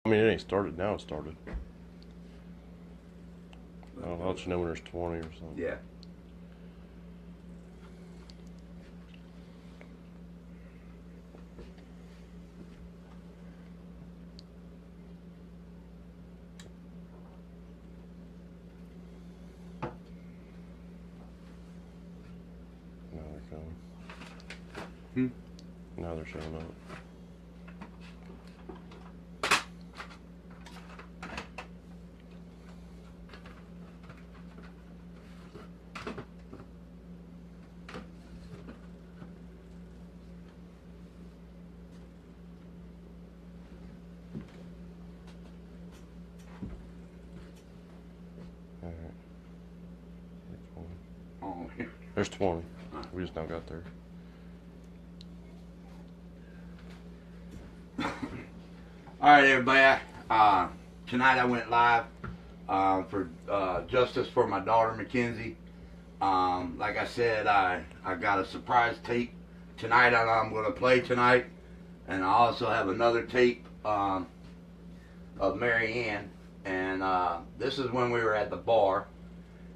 I mean, it ain't started now. It started. I'll let you know when there's 20 or something. Yeah. Now they're coming. Now they're showing up. Oh, There's 20. We just now got there. all right, everybody. Tonight I went live for Justice for my daughter, Mackenzie. Like I said, I got a surprise tape tonight that I'm going to play tonight. And I also have another tape of Mary Ann. And this is when we were at the bar.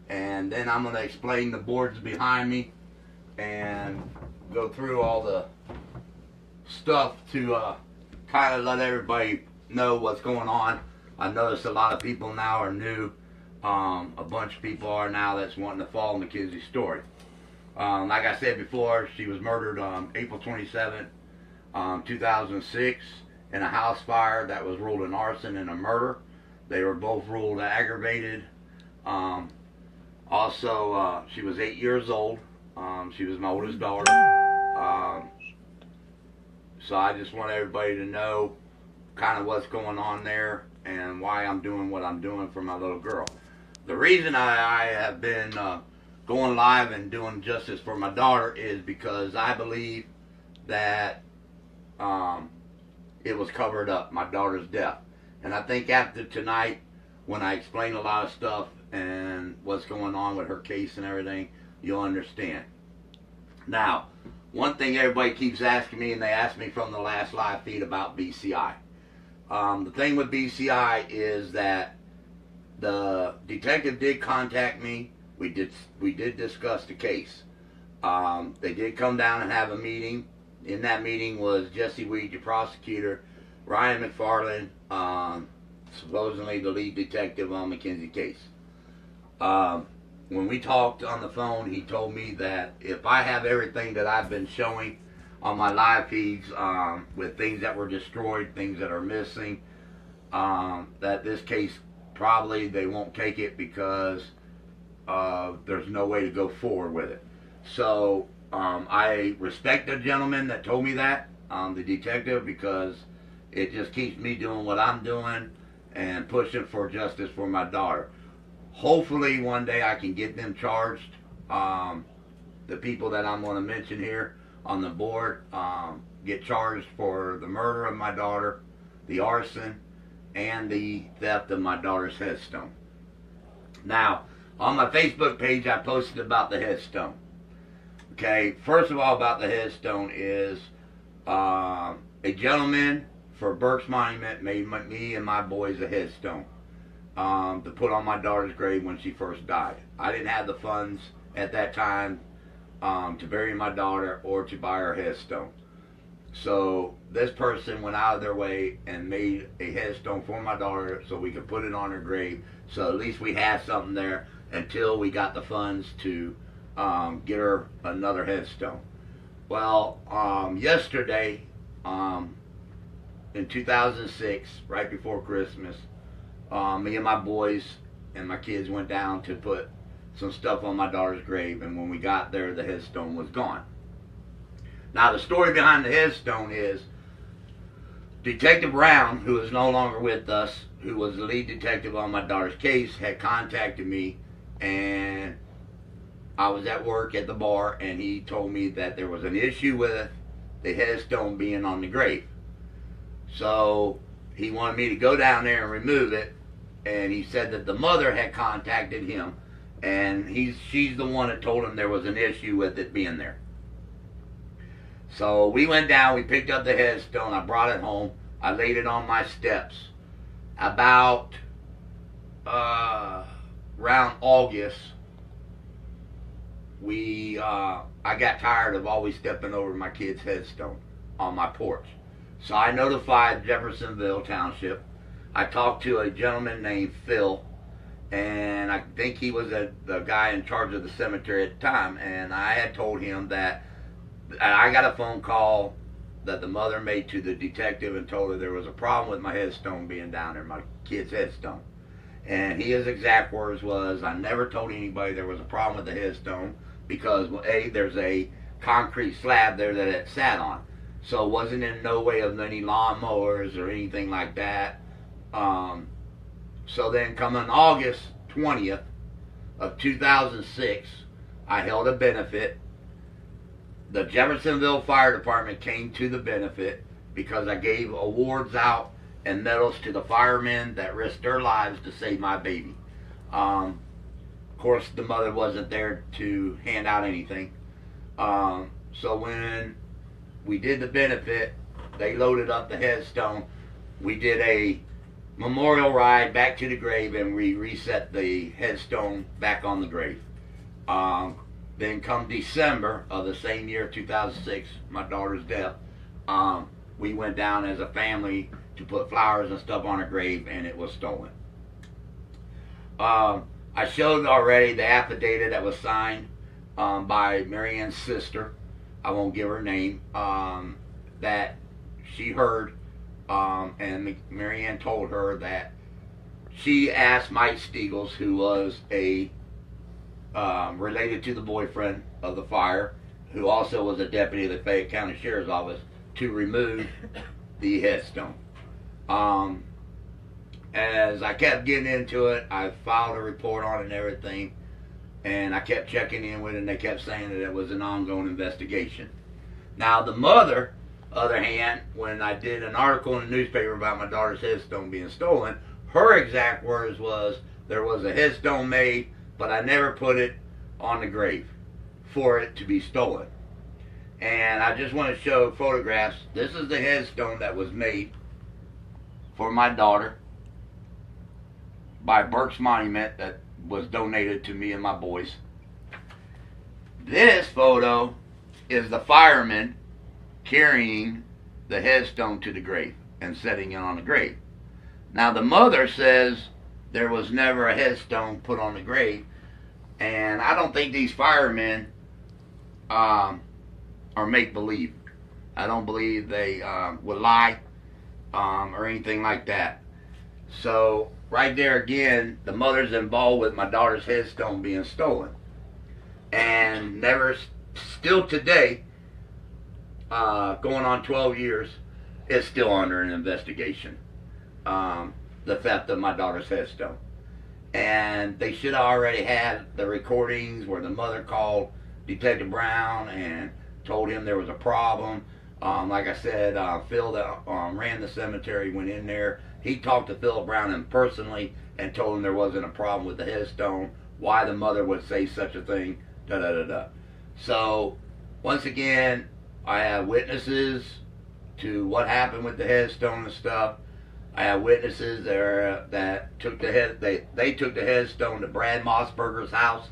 And then I'm going to explain the boards behind me and go through all the stuff to kind of let everybody know what's going on. I noticed a lot of people now are new. A bunch of people are now that's wanting to follow Mackenzie's story. Like I said before, she was murdered on April 27th, 2006 in a house fire that was ruled an arson and a murder. They were both ruled aggravated. Also, she was 8 years old. She was my oldest daughter. So I just want everybody to know kind of what's going on there and why I'm doing what I'm doing for my little girl. The reason I have been going live and doing justice for my daughter is because I believe that it was covered up, my daughter's death. And I think after tonight, when I explain a lot of stuff and what's going on with her case and everything, you'll understand. Now, one thing everybody keeps asking me, and they asked me from the last live feed about BCI. The thing with BCI is that the detective did contact me. We did discuss the case. They did come down and have a meeting. In that meeting was Jesse Weed, your prosecutor, Ryan McFarland, supposedly the lead detective on Mackenzie's case. When we talked on the phone, he told me that if I have everything that I've been showing on my live feeds, with things that were destroyed, things that are missing, that this case probably they won't take it because there's no way to go forward with it. So I respect the gentleman that told me that, the detective, because it just keeps me doing what I'm doing and pushing for justice for my daughter. Hopefully one day I can get them charged. The people that I'm going to mention here on the board get charged for the murder of my daughter, the arson, and the theft of my daughter's headstone. Now, on my Facebook page, I posted about the headstone. Okay, first of all, about the headstone is a gentleman for Burke's Monument made me and my boys a headstone to put on my daughter's grave when she first died. I didn't have the funds at that time to bury my daughter or to buy her headstone. So this person went out of their way and made a headstone for my daughter so we could put it on her grave. So at least we had something there until we got the funds to get her another headstone. Well, yesterday, in 2006, right before Christmas, me and my boys and my kids went down to put some stuff on my daughter's grave, and when we got there, the headstone was gone. Now, the story behind the headstone is Detective Brown, who is no longer with us, who was the lead detective on my daughter's case, had contacted me, and I was at work at the bar, and he told me that there was an issue with the headstone being on the grave. So he wanted me to go down there and remove it, and he said that the mother had contacted him, and she's the one that told him there was an issue with it being there. So we went down, we picked up the headstone, I brought it home, I laid it on my steps, about around August, I got tired of always stepping over my kid's headstone on my porch. So I notified Jeffersonville Township. I talked to a gentleman named Phil, and I think he was the guy in charge of the cemetery at the time, and I had told him that I got a phone call that the mother made to the detective and told her there was a problem with my headstone being down there, my kid's headstone. And his exact words was, I never told anybody there was a problem with the headstone because, well, A, there's a concrete slab there that it sat on. So it wasn't in no way of any lawnmowers or anything like that. So then coming August 20th of 2006, I held a benefit. The Jeffersonville Fire Department came to the benefit because I gave awards out and medals to the firemen that risked their lives to save my baby. Of course, the mother wasn't there to hand out anything. So when we did the benefit, they loaded up the headstone. We did a memorial ride back to the grave, and we reset the headstone back on the grave. Then come December of the same year, 2006, my daughter's death, we went down as a family to put flowers and stuff on her grave, and it was stolen. I showed already the affidavit that was signed by Marianne's sister. I won't give her name. That she heard, and Marianne told her that she asked Mike Stiegels, who was related to the boyfriend of the fire, who also was a deputy of the Fayette County Sheriff's Office, to remove the headstone. As I kept getting into it, I filed a report on it and everything, and I kept checking in with it, and they kept saying that it was an ongoing investigation. Now, the mother, other hand, when I did an article in the newspaper about my daughter's headstone being stolen, her exact words was, there was a headstone made, but I never put it on the grave for it to be stolen. And I just want to show photographs. This is the headstone that was made for my daughter by Burke's Monument that was donated to me and my boys. This photo is the fireman carrying the headstone to the grave and setting it on the grave. Now, the mother says there was never a headstone put on the grave, and I don't think these firemen are make-believe. I don't believe they would lie or anything like that. So right there again, the mother's involved with my daughter's headstone being stolen, and never, still today, going on 12 years, it's still under an investigation. The theft of my daughter's headstone. And they should have already had the recordings where the mother called Detective Brown and told him there was a problem. Like I said, Phil that ran the cemetery went in there. He talked to Phil Branham personally and told him there wasn't a problem with the headstone, why the mother would say such a thing, da-da-da-da. So, once again, I have witnesses to what happened with the headstone and stuff. I have witnesses there that took the they took the headstone to Brad Mossbarger's house.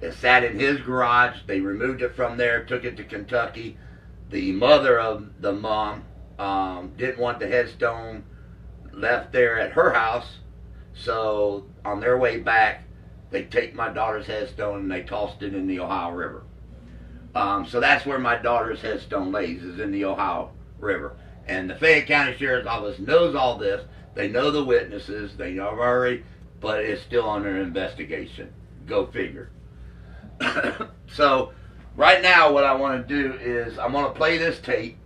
It sat in his garage. They removed it from there, took it to Kentucky. The mother of the mom didn't want the headstone left there at her house, so on their way back, they take my daughter's headstone and they tossed it in the Ohio River. So that's where my daughter's headstone lays, is in the Ohio River. And the Fayette County Sheriff's Office knows all this. They know the witnesses. They know already, but it's still under investigation. Go figure. So right now what I want to do is I'm going to play this tape,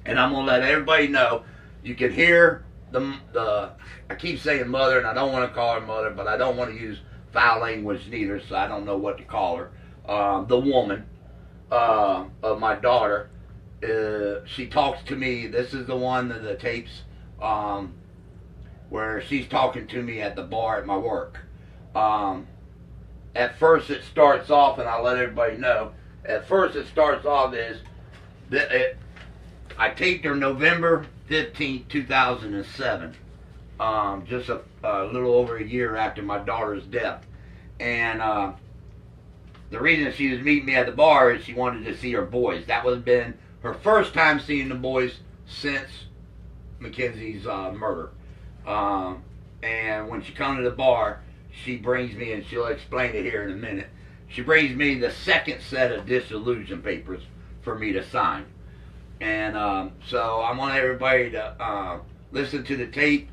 and I'm going to let everybody know. You can hear the I keep saying mother, and I don't want to call her mother, but I don't want to use foul language neither, so I don't know what to call her. The woman of my daughter. She talks to me. This is the one of the tapes where she's talking to me at the bar at my work. At first it starts off, and I'll let everybody know, at first it starts off is I taped her November 15th, 2007. just a little over a year after my daughter's death. And the reason she was meeting me at the bar is she wanted to see her boys. That would have been her first time seeing the boys since Mackenzie's murder. And when she comes to the bar, she brings me, and she'll explain it here in a minute, she brings me the second set of dissolution papers for me to sign. And so I want everybody to listen to the tape.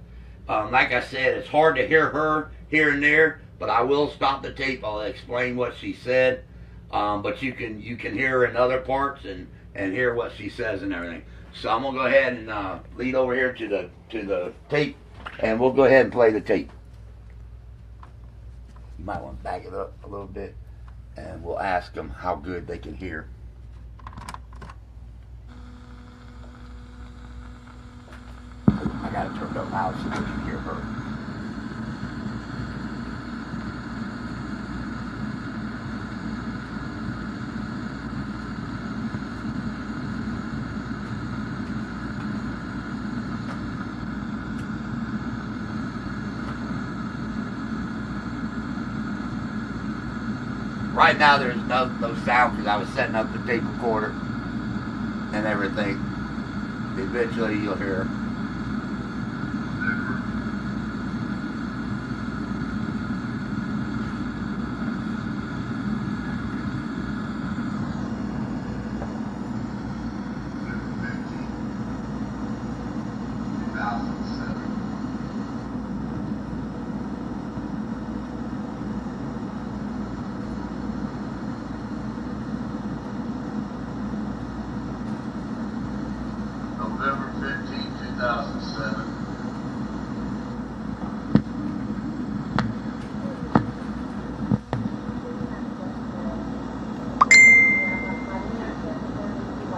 Like I said, it's hard to hear her here and there, but I will stop the tape. I'll explain what she said. But you can hear her in other parts and hear what she says and everything. So I'm gonna go ahead and lead over here to the tape, and we'll go ahead and play the tape. You might want to back it up a little bit, and we'll ask them how good they can hear. I got it turned up loud so they can hear her. Right now there's no sound because I was setting up the tape recorder and everything. Eventually you'll hear her. November 15, 2007.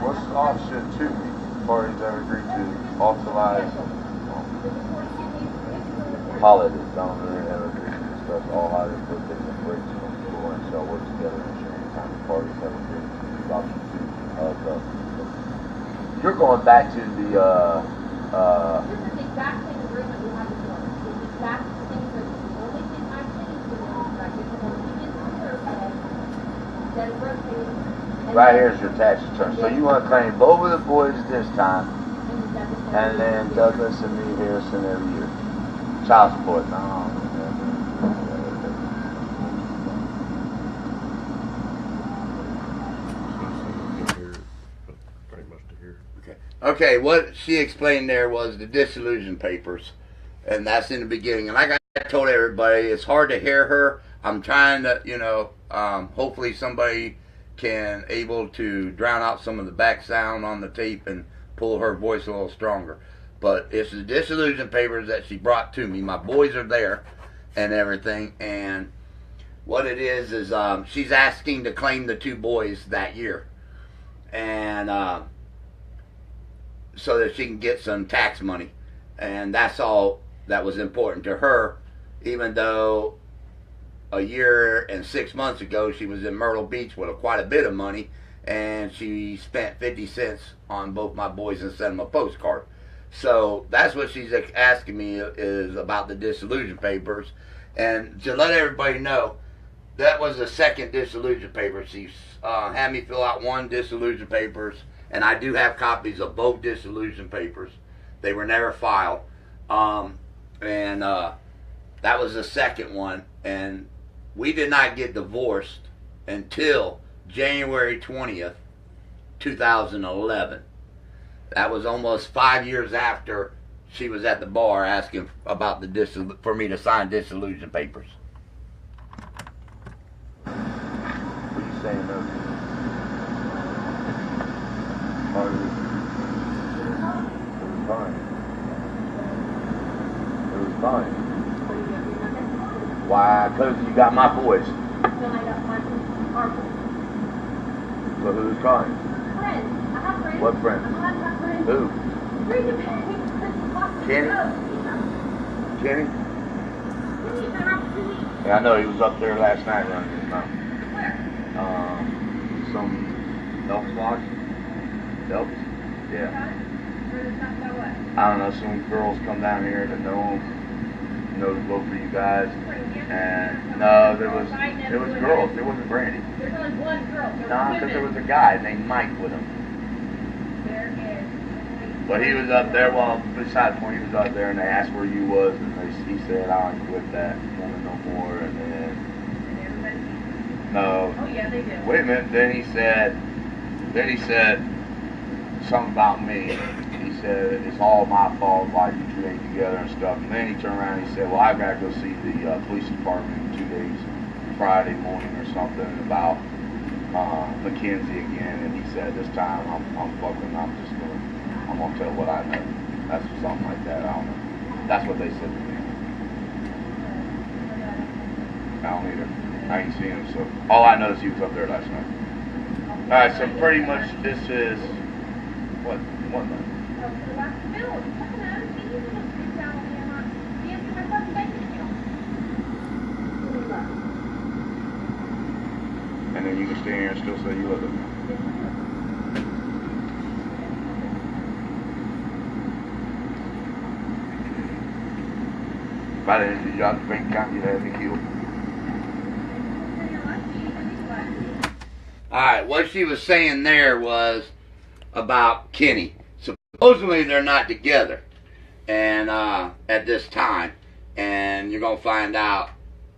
What's option 2? Parties have agreed to authorize holidays. Don't really have agreed to discuss all holidays, birthdays, and breaks from school and shall work together and share any time. Parties have agreed to use option 2 of the. You're going back to the This is the exact same agreement we had before. It's the exact same agreement. The only thing I changed in it is I give them a weekend on Thursday, instead of rotating. right here's your tax return. So you want to claim both of the boys this time, and then Douglas and me, Harrison every year. Child support, no. Okay, what she explained there was the dissolution papers, and that's in the beginning. And like I told everybody, it's hard to hear her. I'm trying to, hopefully somebody can able to drown out some of the back sound on the tape and pull her voice a little stronger. But it's the dissolution papers that she brought to me. My boys are there and everything, and what it is she's asking to claim the 2 boys that year, and so that she can get some tax money. And that's all that was important to her, even though a year and 6 months ago she was in Myrtle Beach with quite a bit of money, and she spent 50 cents on both my boys and sent them a postcard. So that's what she's asking me is about the dissolution papers. And to let everybody know, that was the second dissolution paper. She had me fill out 1 dissolution papers, and I do have copies of both dissolution papers. They were never filed. And that was the second one. And we did not get divorced until January 20th, 2011. That was almost 5 years after she was at the bar asking about for me to sign dissolution papers. What are you saying, though? It was fine. It was fine. Why? Because you got my boys. So who's calling? Friends. I have friends. What friends? I have friends. Who? Kenny? Kenny? Yeah, I know he was up there last night running his mouth. Where? Some Elks Lodge. Elks? Yeah. Or is that what? I don't know, some girls come down here that know him. go for you guys. And no, it was girls. It wasn't Brandy. There's only one girl. No, because there was a guy named Mike with him. There is. But he was up there, well, besides when he was up there, and they asked where you was, and he said, I don't quit that, wanted no more, and then, no. Oh yeah, they did. Wait a minute, then he said something about me. He said, it's all my fault, why you two ain't together and stuff. And then he turned around and he said, well, I gotta go see the police department in 2 days, Friday morning or something, about Mackenzie again. And he said, this time I'm gonna tell what I know. That's something like that, I don't know. That's what they said to me. I don't either. I ain't seen him, so all I know is he was up there last night. Alright, so pretty much this is what night? And then you can stay here and still say you live there. If I didn't do your bank account, you'd have me killed. Alright, what she was saying there was about Kenny. Supposedly they're not together and at this time. And you're going to find out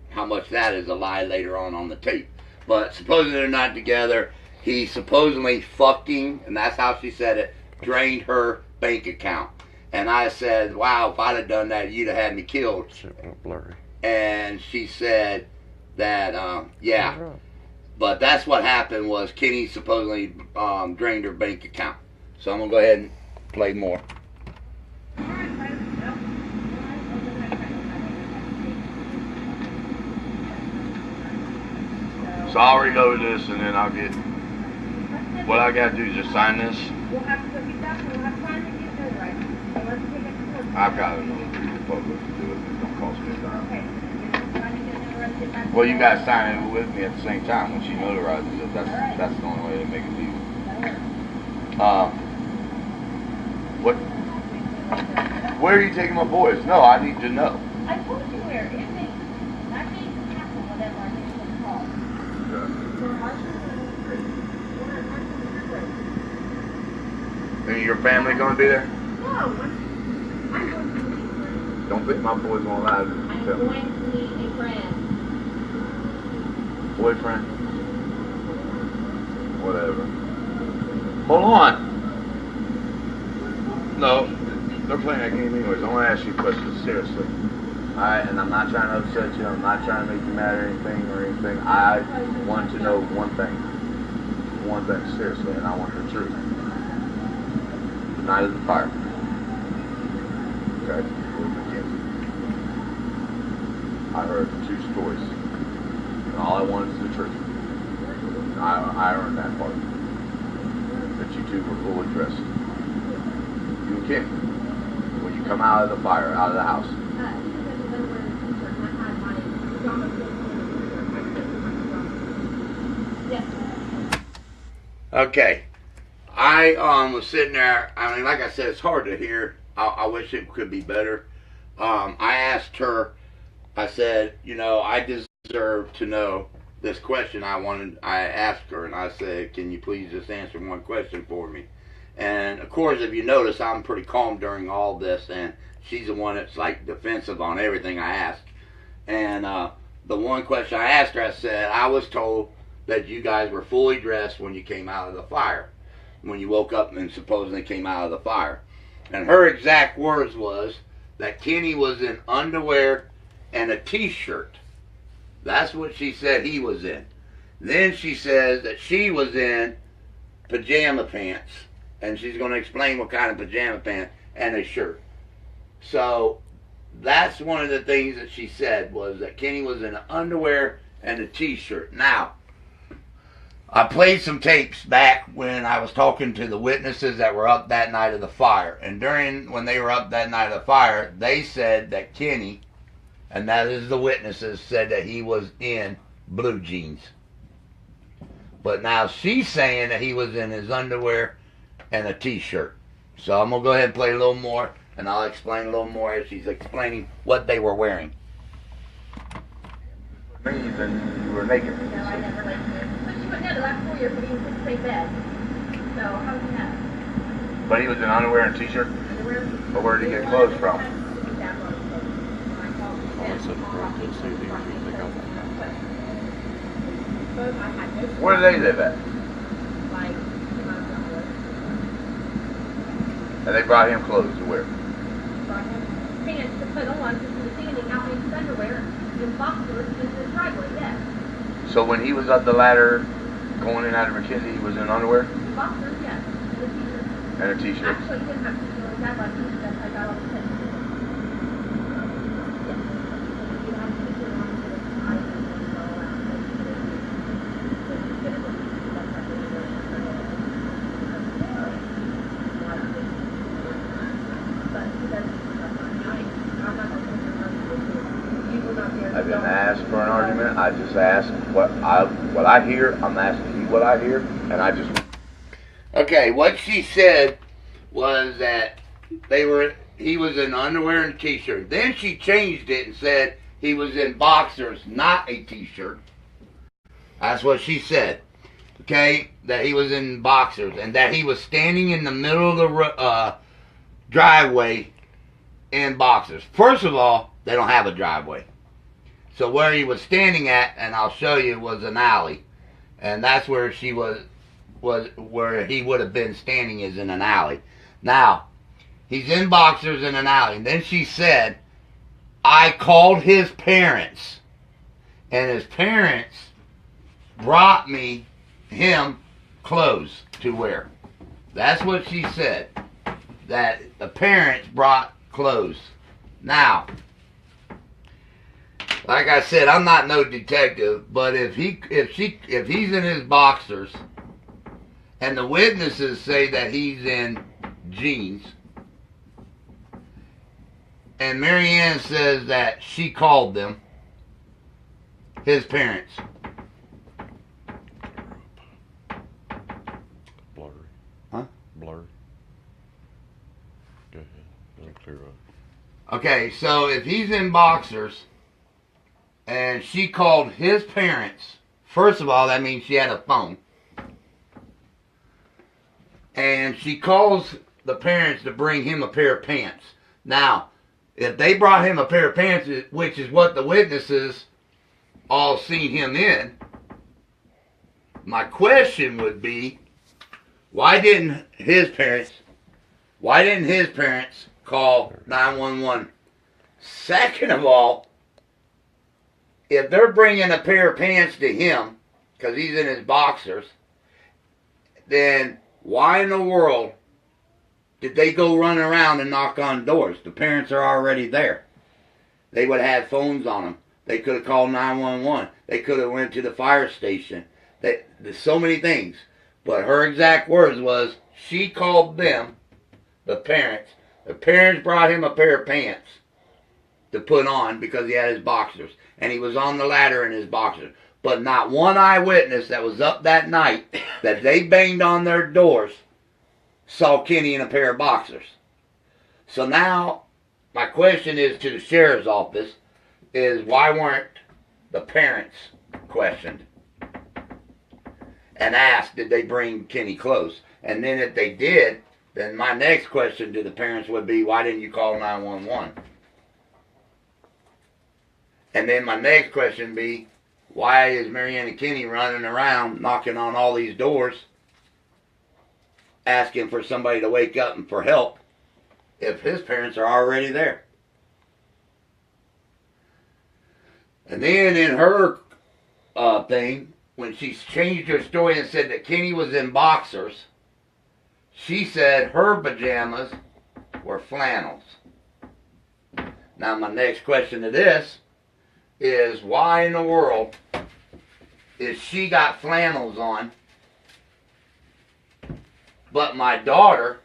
how much that is a lie later on the tape. But supposedly they're not together. He supposedly fucking, and that's how she said it, drained her bank account. And I said, wow, if I'd have done that, you'd have had me killed. Shit went blurry. And she said that, yeah. But that's what happened was Kenny supposedly drained her bank account. So I'm going to go ahead and play more. So I'll reload this and then I'll get, what I got to do is just sign this. I've got another photo to do it. It don't cost me a dime. Well, you guys sign it with me at the same time when she notarizes it. That's the only way to make it legal. What? Where are you taking my boys? No, I need to know. I told you where. It may not be castle, whatever I think it's called. And your family gonna be there? No, I'm going to meet. Don't think my boys gonna lie to I'm me. going to meet a friend. Boyfriend? Whatever. Hold on. No, they're playing that game anyways. I want to ask you a question seriously. Alright, and I'm not trying to upset you. I'm not trying to make you mad or anything. I want to know one thing. One thing, seriously, and I want the truth. The night of the fire. Okay? With Mackenzie. I heard 2 stories. And all I wanted is the truth. I earned that part. That you two were fully dressed. You and Kim. When you come out of the fire, out of the house. Okay. I was sitting there. I mean, like I said, it's hard to hear. I wish it could be better. I asked her, I said, you know, I deserve to know this question. I asked her, and I said, can you please just answer one question for me? And of course, if you notice, I'm pretty calm during all this, and she's the one that's like defensive on everything I ask. And the one question I asked her, I said, I was told that you guys were fully dressed when you came out of the fire, when you woke up and supposedly came out of the fire. And her exact words was that Kenny was in underwear and a t-shirt. That's what she said he was in. Then she says that she was in pajama pants, and she's going to explain what kind of pajama pants, and a shirt. So that's one of the things that she said, was that Kenny was in underwear and a t-shirt. Now, I played some tapes back when I was talking to the witnesses that were up that night of the fire. And when they were up that night of the fire, they said that Kenny, and that is the witnesses, said that he was in blue jeans. But now she's saying that he was in his underwear and a t-shirt. So I'm going to go ahead and play a little more, and I'll explain a little more as she's explaining what they were wearing. Leave and you were naked. No, I never liked it. But she went, no, the last 4 years, but he was in the same bed. So, how would you know? But he was in underwear and t-shirt? Underwear? But where did he get clothes from? Oh, I said the girl could see these, they got that. Where do they live at? Like, 2 miles down the road. And they brought him clothes to wear. Brought him pants to put on because he was standing out in his underwear in boxers in the driveway, yes. So when he was up the ladder going in out of Mackenzie, he was in underwear Boxers, yes. The t-shirt. and a t-shirt. Actually, he didn't have t-shirt like that, like t-shirt. That's how I got all the pictures. Yes. He had a t-shirt on with his eyes and all that. I didn't ask for an argument. I just asked what I hear. I'm asking you what I hear, and I just. Okay, what she said was that he was in underwear and a t-shirt. Then she changed it and said he was in boxers, not a t-shirt. That's what she said. Okay, that he was in boxers and that he was standing in the middle of the driveway in boxers. First of all, they don't have a driveway. So where he was standing at, and I'll show you, was an alley. And that's where she was where he would have been standing, is in an alley. Now, he's in boxers in an alley. And then she said, I called his parents. And his parents brought him clothes to wear. That's what she said. That the parents brought clothes. Now, like I said, I'm not no detective, but if he's in his boxers, and the witnesses say that he's in jeans, and Mary Ann says that she called them, his parents. Blurry. Huh? Blurry. Go ahead. It'll clear up. Okay, so if he's in boxers, and she called his parents, first of all, that means she had a phone. And she calls the parents to bring him a pair of pants. Now, if they brought him a pair of pants, which is what the witnesses all seen him in, my question would be, why didn't his parents call 911? Second of all, if they're bringing a pair of pants to him, because he's in his boxers, then why in the world did they go run around and knock on doors? The parents are already there. They would have had phones on them. They could have called 911. They could have went to the fire station. There's so many things. But her exact words was, she called them, the parents. The parents brought him a pair of pants to put on because he had his boxers. And he was on the ladder in his boxers. But not one eyewitness that was up that night that they banged on their doors saw Kenny in a pair of boxers. So now, my question is to the sheriff's office, is why weren't the parents questioned? And asked, did they bring Kenny close? And then if they did, then my next question to the parents would be, why didn't you call 911? And then my next question would be, why is Marianne and Kenny running around knocking on all these doors asking for somebody to wake up and for help if his parents are already there? And then in her thing, when she changed her story and said that Kenny was in boxers, she said her pajamas were flannels. Now my next question to this is, why in the world is she got flannels on, but my daughter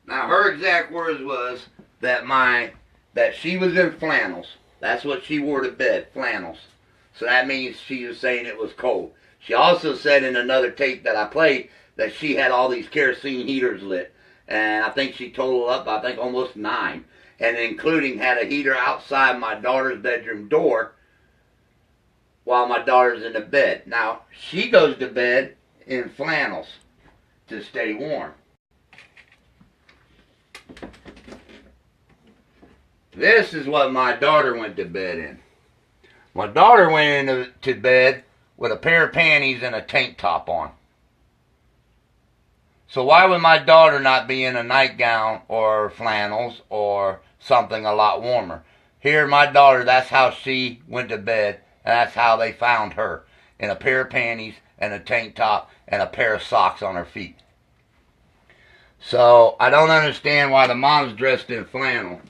now her exact words was that she was in flannels. That's what she wore to bed, flannels. So that means she was saying it was cold. She also said in another tape that I played that she had all these kerosene heaters lit. And I think she totaled up, I think, almost 9. And including had a heater outside my daughter's bedroom door while my daughter's in the bed. Now, she goes to bed in flannels to stay warm. This is what my daughter went to bed in. My daughter went to bed with a pair of panties and a tank top on. So why would my daughter not be in a nightgown or flannels or something a lot warmer? Here, my daughter, that's how she went to bed, and that's how they found her, in a pair of panties and a tank top and a pair of socks on her feet. So I don't understand why the mom's dressed in flannel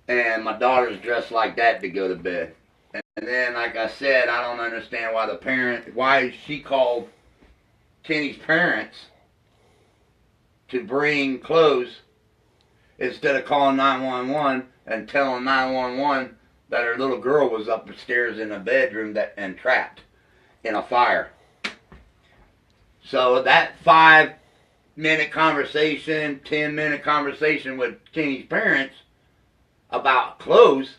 and my daughter's dressed like that to go to bed. And then, like I said, I don't understand why she called Kenny's parents to bring clothes instead of calling 911 and telling 911 that her little girl was upstairs in a bedroom and trapped in a fire. So that 5-minute conversation, 10-minute conversation with Kenny's parents about clothes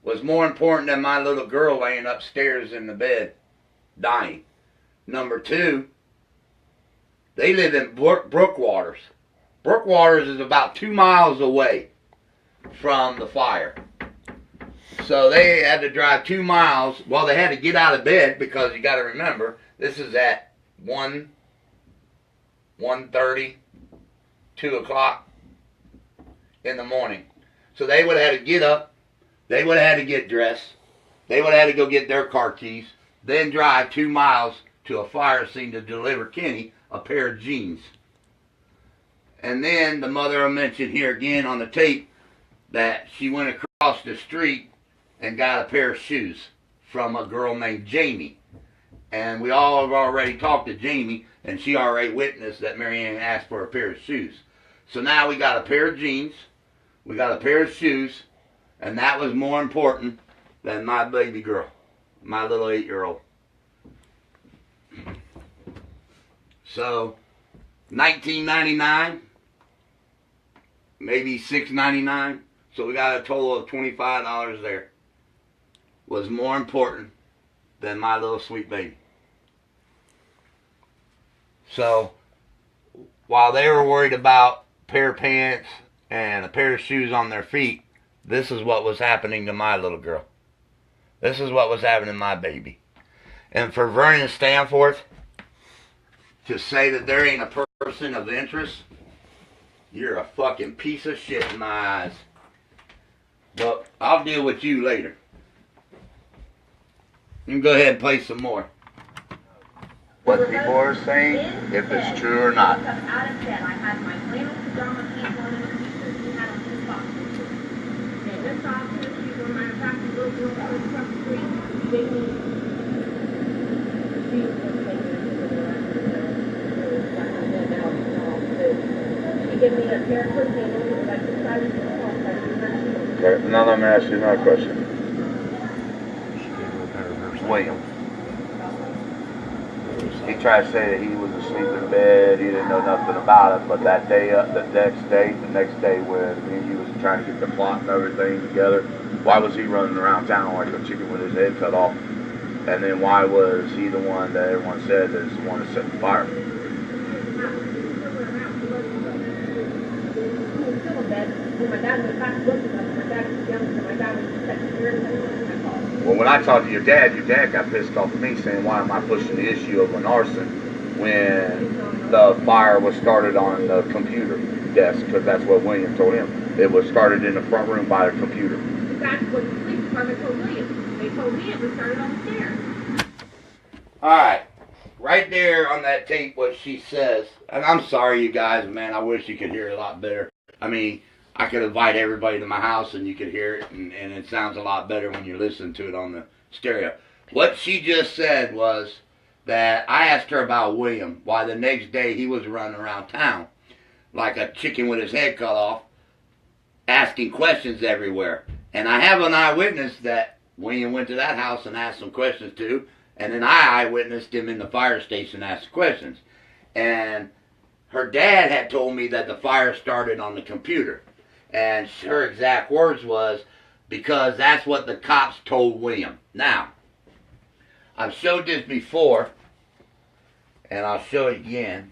was more important than my little girl laying upstairs in the bed dying. Number 2, they live in Brookwaters. Brookwaters is about 2 miles away from the fire. So they had to drive 2 miles. Well, they had to get out of bed because you got to remember, this is at 1:30, 2 o'clock in the morning. So they would have had to get up. They would have had to get dressed. They would have had to go get their car keys. Then drive 2 miles to a fire scene to deliver Kenny a pair of jeans. And then the mother mentioned here again on the tape that she went across the street and got a pair of shoes from a girl named Jamie. And we all have already talked to Jamie, and she already witnessed that Marianne asked for a pair of shoes. So now we got a pair of jeans, we got a pair of shoes, and that was more important than my baby girl, my little 8-year-old. So, $19.99, maybe $6.99. So we got a total of $25 there. Was more important than my little sweet baby. So, while they were worried about a pair of pants and a pair of shoes on their feet, this is what was happening to my little girl. This is what was happening to my baby. And for Vernon Stanforth to say that there ain't a person of interest, you're a fucking piece of shit in my eyes. But I'll deal with you later. You can go ahead and play some more. What people are saying, if it's true or not. Out of bed, I had my flannel pajama pants on and a t-shirt. He had on his socks. And his socks and his shoes were matter of fact, the little girl that was across the street gave me she gave me a pair of foot sandals because I decided to walk. Okay, now let me ask you another question. William. He tried to say that he was asleep in bed, he didn't know nothing about it, but that day, the next day when me and you was trying to get the plot and everything together, why was he running around town like a chicken with his head cut off? And then why was he the one that everyone said is the one that set the fire? Well, when I talked to your dad got pissed off at me saying, why am I pushing the issue of an arson when the fire was started on the computer desk? Because that's what William told him. It was started in the front room by the computer. That's what the police department told William. They told me it was started on the stairs. Alright. Right there on that tape what she says. And I'm sorry you guys, man. I wish you could hear it a lot better. I mean, I could invite everybody to my house and you could hear it, and it sounds a lot better when you're listening to it on the stereo. What she just said was that I asked her about William, why the next day he was running around town like a chicken with his head cut off, asking questions everywhere. And I have an eyewitness that William went to that house and asked some questions too. And then I eyewitnessed him in the fire station ask questions. And her dad had told me that the fire started on the computer. And her exact words was, because that's what the cops told William. Now, I've showed this before, and I'll show it again.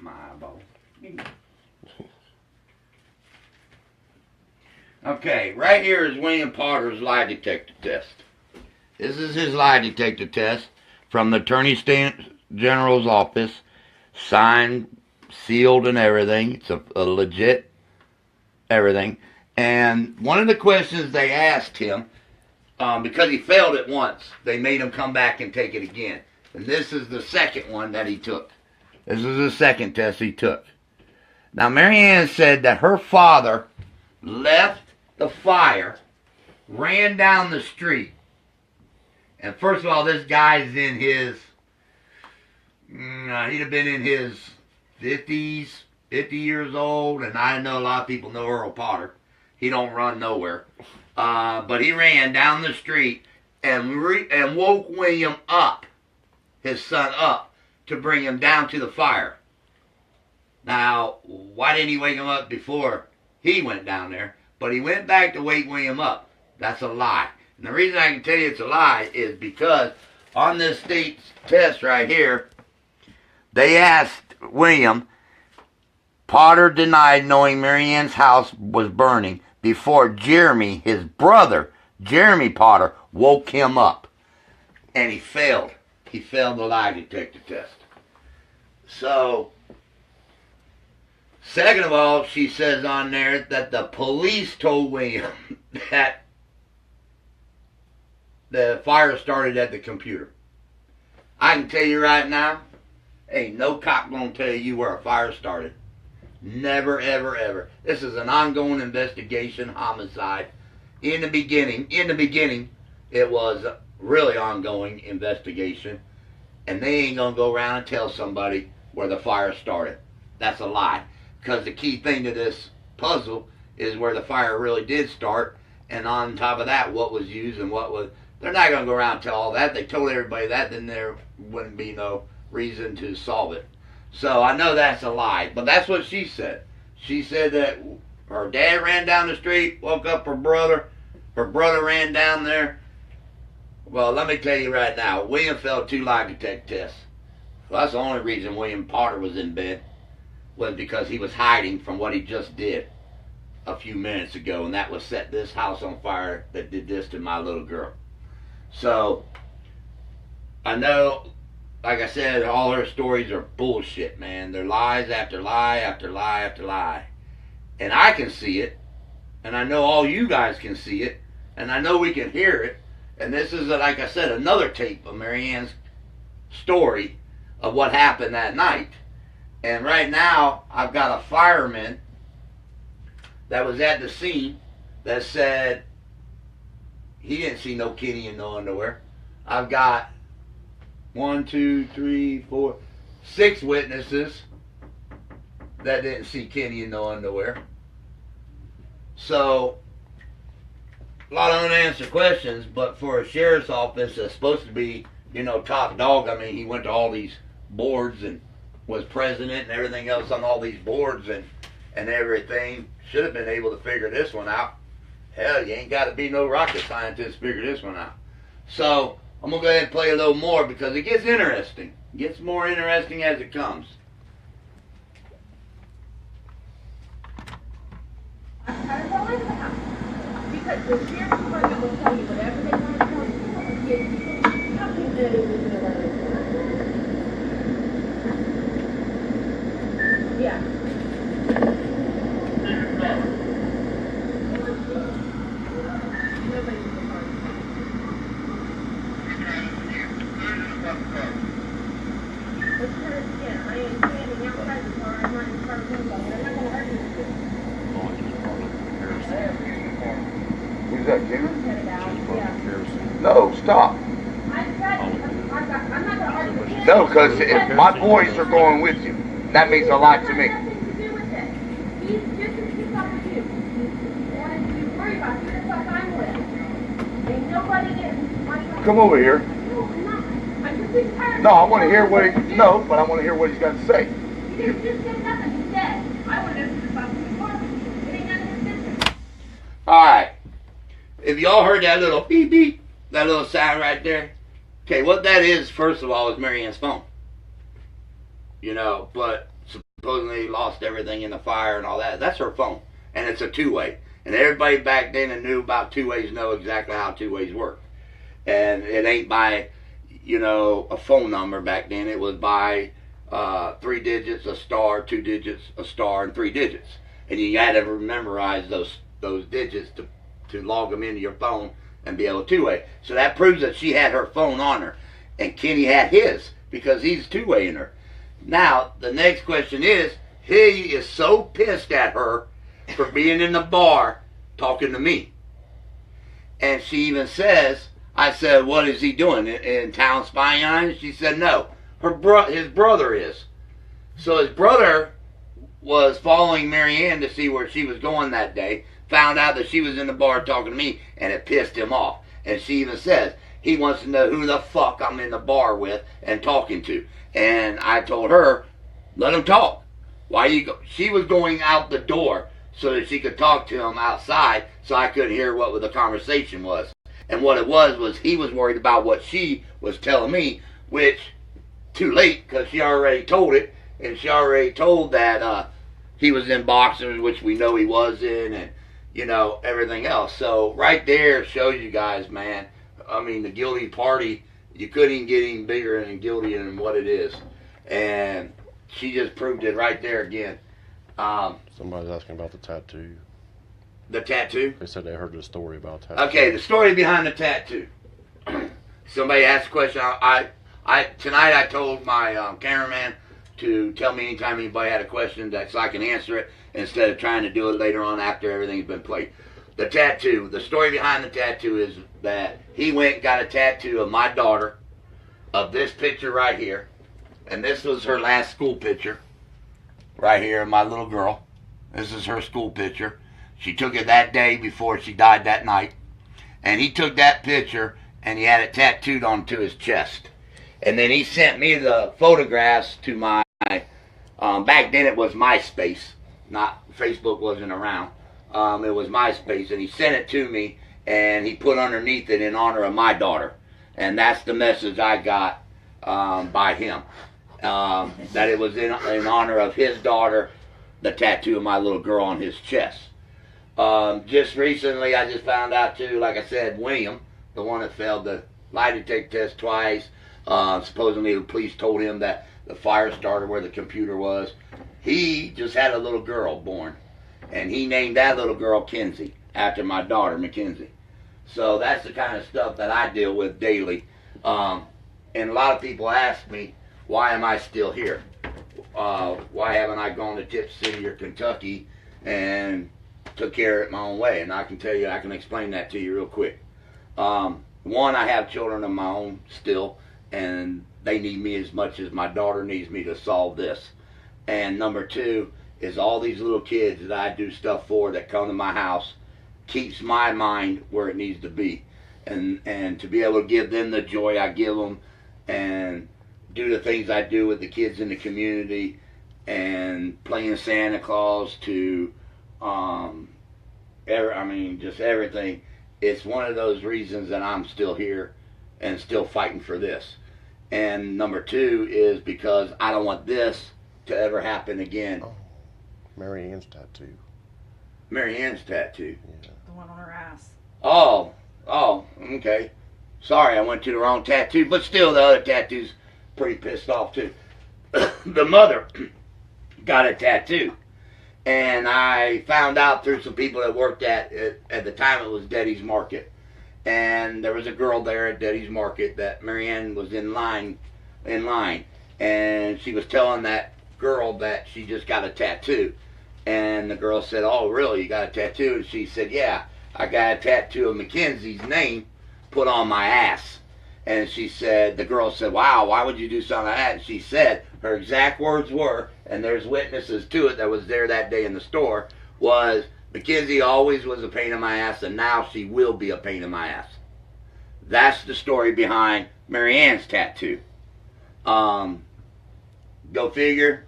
My eyeball. Okay, right here is William Potter's lie detector test. This is his lie detector test from the Attorney General's office, signed, sealed, and everything. It's a legit everything. And one of the questions they asked him, because he failed it once, they made him come back and take it again. And this is the second one that he took. This is the second test he took. Now, Mary Ann said that her father left the fire, ran down the street. And first of all, this guy's in his, he'd have been in his 50s, 50 years old. And I know a lot of people know Earl Potter. He don't run nowhere. But he ran down the street and woke William up, his son up, to bring him down to the fire. Now, why didn't he wake him up before he went down there? But he went back to wake William up. That's a lie. And the reason I can tell you it's a lie is because on this state's test right here, they asked William, Potter denied knowing Mary Ann's house was burning before Jeremy, his brother, Jeremy Potter, woke him up. And he failed. He failed the lie detector test. So, second of all, she says on there that the police told William that the fire started at the computer. I can tell you right now, ain't no cop gonna tell you where a fire started. Never, ever, ever. This is an ongoing investigation, homicide. In the beginning, it was a really ongoing investigation. And they ain't gonna go around and tell somebody where the fire started. That's a lie. Because the key thing to this puzzle is where the fire really did start, and on top of that, what was used and what was... They're not going to go around and tell all that. They told everybody that, then there wouldn't be no reason to solve it. So I know that's a lie, but that's what she said. She said that her dad ran down the street, woke up her brother ran down there. Well, let me tell you right now, William failed 2 lie detector tests. Well, that's the only reason William Potter was in bed, was because he was hiding from what he just did a few minutes ago, and that was set this house on fire that did this to my little girl. So, I know, like I said, all her stories are bullshit, man. They're lies after lie after lie after lie. And I can see it, and I know all you guys can see it, and I know we can hear it. And this is, like I said, another tape of Mary Ann's story of what happened that night. And right now, I've got a fireman that was at the scene that said he didn't see no Kenny in no underwear. I've got 1, 2, 3, 4, 6 witnesses that didn't see Kenny in no underwear. So, a lot of unanswered questions, but for a sheriff's office that's supposed to be, you know, top dog, I mean, he went to all these boards and was president and everything else on all these boards and everything. Should have been able to figure this one out. Hell, you ain't got to be no rocket scientist to figure this one out. So, I'm going to go ahead and play a little more because it gets interesting. It gets more interesting as it comes. Because the sheriff's department will tell you whatever they want to tell you. Nothing to do with it. Yeah. Nobody's in the car. Let's try it again. I am standing outside the car. I'm not in the car window. I'm not going to argue with you. Who's that, Jimmy? Cut it out. stop. I'm not gonna argue with him. No, because if my boys are going with you, that means a lot to me. He's nothing to do with it. He's just as pissed off as you. And you worry about you, that's what I'm with. Ain't nobody is. Come over here. No, I'm not. I'm just being tired. No, I want to hear what he, no, but I want to hear what he's got to say. He just said nothing. He's dead. I want to listen about the report. It ain't none of his business. Alright. If y'all heard that little beep beep, that little sound right there, okay, what that is, first of all, is Mary Ann's phone. You know, but supposedly lost everything in the fire and all that. That's her phone. And it's a two-way. And everybody back then that knew about two-ways know exactly how two-ways work. And it ain't by, you know, a phone number back then. It was by 3 digits, a star, 2 digits, a star, and 3 digits. And you had to memorize those digits to log them into your phone and be able to two-way. So that proves that she had her phone on her. And Kenny had his because he's two-waying her. Now, the next question is, he is so pissed at her for being in the bar talking to me. And she even says, I said, what is he doing? In town spying on her? She said, no. His brother is. So his brother was following Mary Ann to see where she was going that day, found out that she was in the bar talking to me, and it pissed him off. And she even says, he wants to know who the fuck I'm in the bar with and talking to. And I told her, let him talk. Why you go? She was going out the door so that she could talk to him outside so I couldn't hear what the conversation was. And what it was he was worried about what she was telling me, which, too late, because she already told it. And she already told that he was in boxers, which we know he was in, and, you know, everything else. So right there shows you guys, man, I mean, the guilty party, you couldn't even get any bigger and guilty than what it is. And she just proved it right there again. Somebody's asking about the tattoo. The tattoo? They said they heard the story about tattoo. Okay, the story behind the tattoo. Somebody asked a question. Tonight I told my cameraman to tell me anytime anybody had a question so I can answer it instead of trying to do it later on after everything's been played. The tattoo. The story behind the tattoo is that he went and got a tattoo of my daughter, of this picture right here. And this was her last school picture. Right here, my little girl. This is her school picture. She took it that day before she died that night. And he took that picture and he had it tattooed onto his chest. And then he sent me the photographs to my, back then it was MySpace. Not, Facebook wasn't around. It was MySpace. And he sent it to me and he put underneath it in honor of my daughter. And that's the message I got by him. That it was in honor of his daughter, the tattoo of my little girl on his chest. Just recently, I just found out too, like I said, William, the one that failed the lie detector test twice, supposedly the police told him that the fire started where the computer was. He just had a little girl born, and he named that little girl Kenzie, after my daughter, Mackenzie. So that's the kind of stuff that I deal with daily. And a lot of people ask me, why am I still here? Why haven't I gone to Tip City or Kentucky and took care of it my own way? And I can tell you, I can explain that to you real quick. One, I have children of my own still, and they need me as much as my daughter needs me to solve this. And number two is all these little kids that I do stuff for that come to my house keeps my mind where it needs to be. And to be able to give them the joy I give them and do the things I do with the kids in the community and playing Santa Claus to, just everything. It's one of those reasons that I'm still here and still fighting for this. And number two is because I don't want this to ever happen again. Oh, Mary Ann's tattoo. Mary Ann's tattoo. Yeah. The one on her ass. Oh, okay. Sorry, I went to the wrong tattoo, but still the other tattoo's pretty pissed off too. The mother got a tattoo, and I found out through some people that worked at the time it was Deddy's Market, and there was a girl there at Deddy's Market that Mary Ann was in line, and she was telling that girl that she just got a tattoo, and the girl said, "Oh, really? You got a tattoo?" And she said, "Yeah, I got a tattoo of Mackenzie's name put on my ass. And she said, the girl said, wow, why would you do something like that? And she said, her exact words were, and there's witnesses to it that was there that day in the store, was, Mackenzie always was a pain in my ass, and now she will be a pain in my ass. That's the story behind Mary Ann's tattoo. Go figure.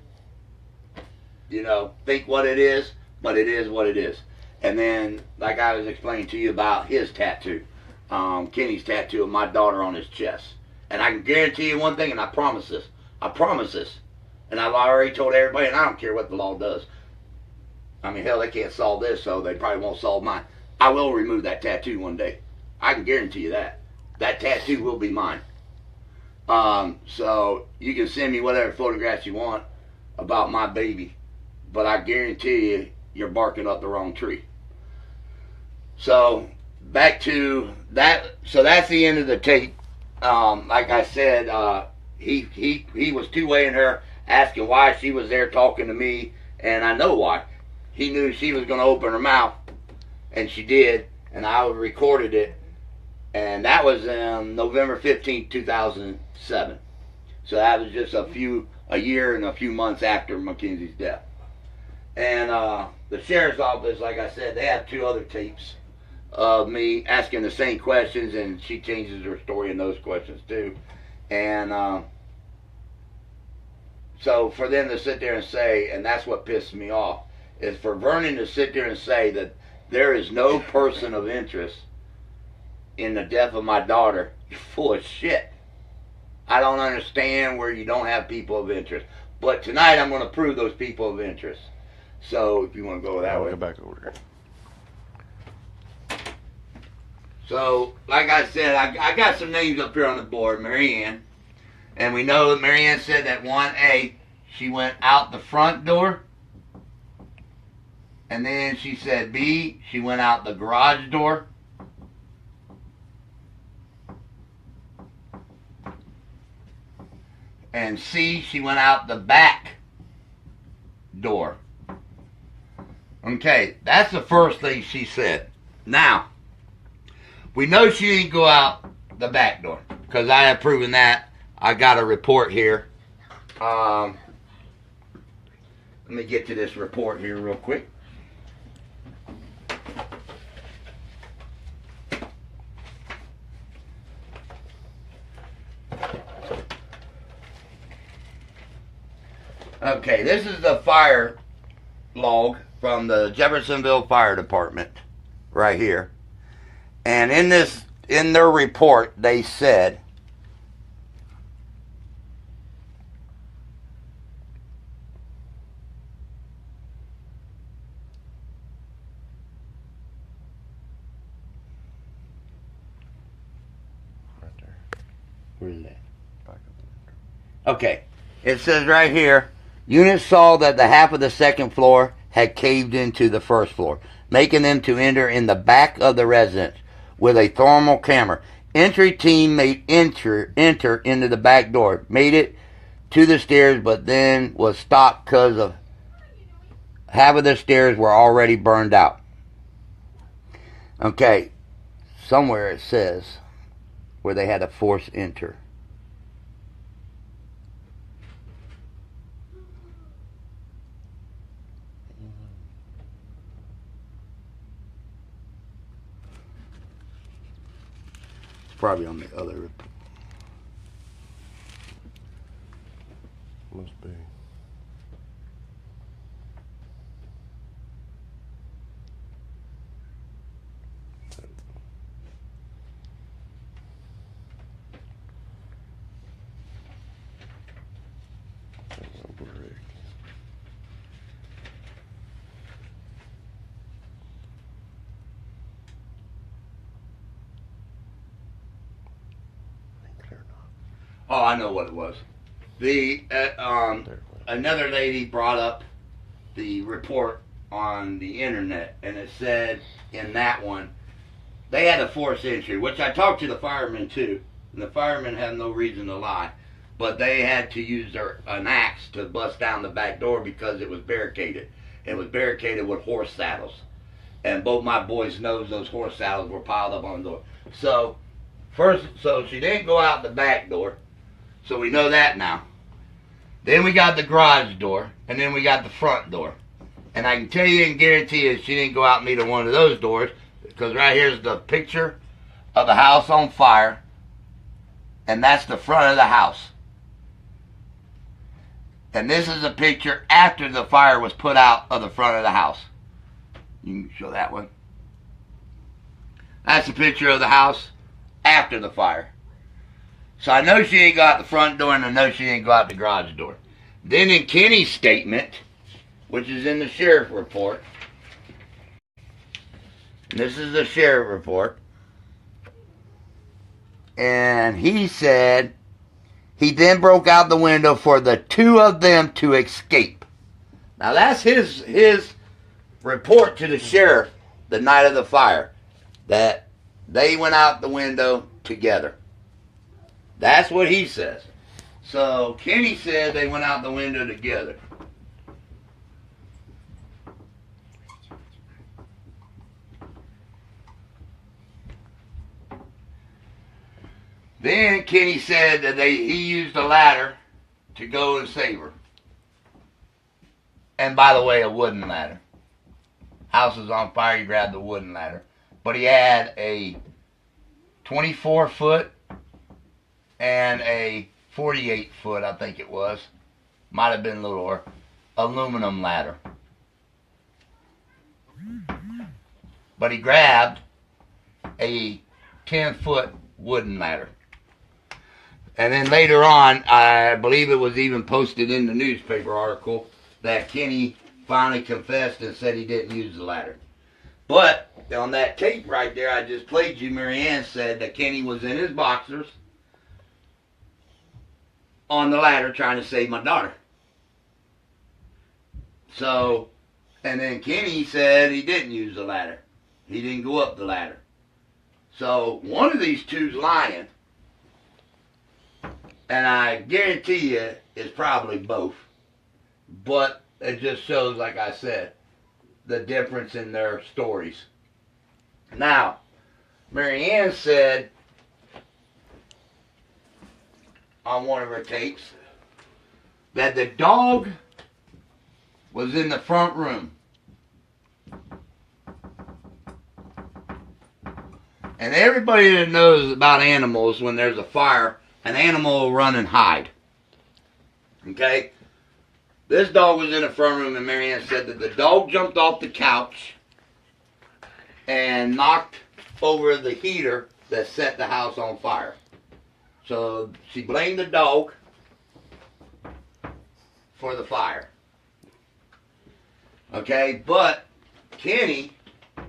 You know, think what it is, but it is what it is. And then, like I was explaining to you about his tattoo, Kenny's tattoo of my daughter on his chest. And I can guarantee you one thing, and I promise this. I promise this. And I've already told everybody, and I don't care what the law does. I mean, hell, they can't solve this, so they probably won't solve mine. I will remove that tattoo one day. I can guarantee you that. That tattoo will be mine. So you can send me whatever photographs you want about my baby, but I guarantee you, you're barking up the wrong tree. So back to that. So that's the end of the tape. Like I said, he was two-waying her, asking why she was there talking to me, and I know why. He knew she was going to open her mouth, and she did, and I recorded it, and that was November 15th, 2007. So that was just a year and a few months after Mackenzie's death. And the sheriff's office, like I said, they have 2 other tapes of me asking the same questions, and she changes her story in those questions too. And so for them to sit there and say, and that's what pissed me off, is for Vernon to sit there and say that there is no person of interest in the death of my daughter. You're full of shit. I don't understand where you don't have people of interest. But tonight I'm going to prove those people of interest. So if you want to go that way. Go back over here. So, like I said, I got some names up here on the board. Mary Ann. And we know that Mary Ann said that 1A, she went out the front door. And then she said B, she went out the garage door. And C, she went out the back door. Okay, that's the first thing she said. Now, we know she didn't go out the back door, because I have proven that. I got a report here. Let me get to this report here real quick. Okay, this is the fire log from the Jeffersonville Fire Department right here. And in their report, they said Right there. where's that? Back up. Okay, it says right here, units saw that the half of the second floor had caved into the first floor, making them to enter in the back of the residence with a thermal camera. Entry team made enter into the back door, made it to the stairs, but then was stopped because of half of the stairs were already burned out. Okay, somewhere it says where they had to force enter. Probably on the other. Must be. Oh, I know what it was. The another lady brought up the report on the internet, and it said in that one they had a forced entry, which I talked to the firemen too, and the firemen have no reason to lie, but they had to use an axe to bust down the back door because it was barricaded. It was barricaded with horse saddles, and both my boys knows those horse saddles were piled up on the door. So First, so she didn't go out the back door. So we know that now. Then we got the garage door, and then we got the front door. And I can tell you and guarantee you she didn't go out neither one of those doors, because right here's the picture of the house on fire, and that's the front of the house. And this is a picture after the fire was put out of the front of the house. You can show that one. That's a picture of the house after the fire. So I know she ain't got the front door, and I know she ain't got the garage door. Then in Kenny's statement, which is in the sheriff report, and this is the sheriff report, and he said he then broke out the window for the two of them to escape. Now that's his report to the sheriff the night of the fire, that they went out the window together. That's what he says. So Kenny said they went out the window together. Then Kenny said that he used a ladder to go and save her. And by the way, a wooden ladder. House was on fire, he grabbed the wooden ladder. But he had a 24-foot and a 48-foot, I think it was. Might have been littler. Aluminum ladder. But he grabbed a 10-foot wooden ladder. And then later on, I believe it was even posted in the newspaper article that Kenny finally confessed and said he didn't use the ladder. But on that tape right there I just played you, Marianne said that Kenny was in his boxers on the ladder trying to save my daughter. So, and then Kenny said he didn't use the ladder. He didn't go up the ladder. So one of these two's lying. And I guarantee you it's probably both. But it just shows, like I said, the difference in their stories. Now, Marianne said on one of her tapes that the dog was in the front room. And everybody that knows about animals, when there's a fire, an animal will run and hide. Okay? This dog was in the front room, and Marianne said that the dog jumped off the couch and knocked over the heater that set the house on fire. So she blamed the dog for the fire. Okay? But Kenny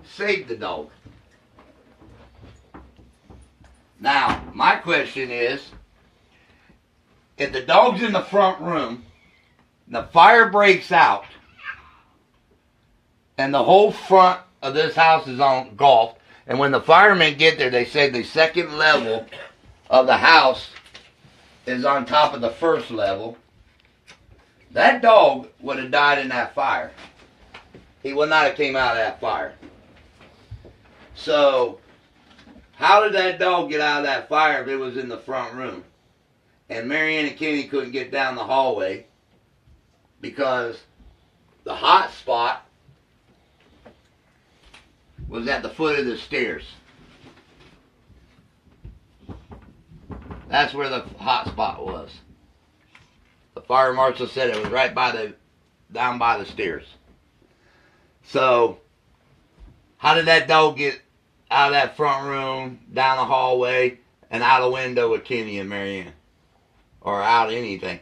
saved the dog. Now, my question is, if the dog's in the front room, the fire breaks out, and the whole front of this house is engulfed, and when the firemen get there, they say the second level of the house is on top of the first level, that dog would have died in that fire. He would not have came out of that fire. So, how did that dog get out of that fire if it was in the front room? And Marianne and Kenny couldn't get down the hallway because the hot spot was at the foot of the stairs. That's where the hot spot was. The fire marshal said it was right down by the stairs. So, how did that dog get out of that front room, down the hallway, and out the window with Kenny and Marianne? Or out anything.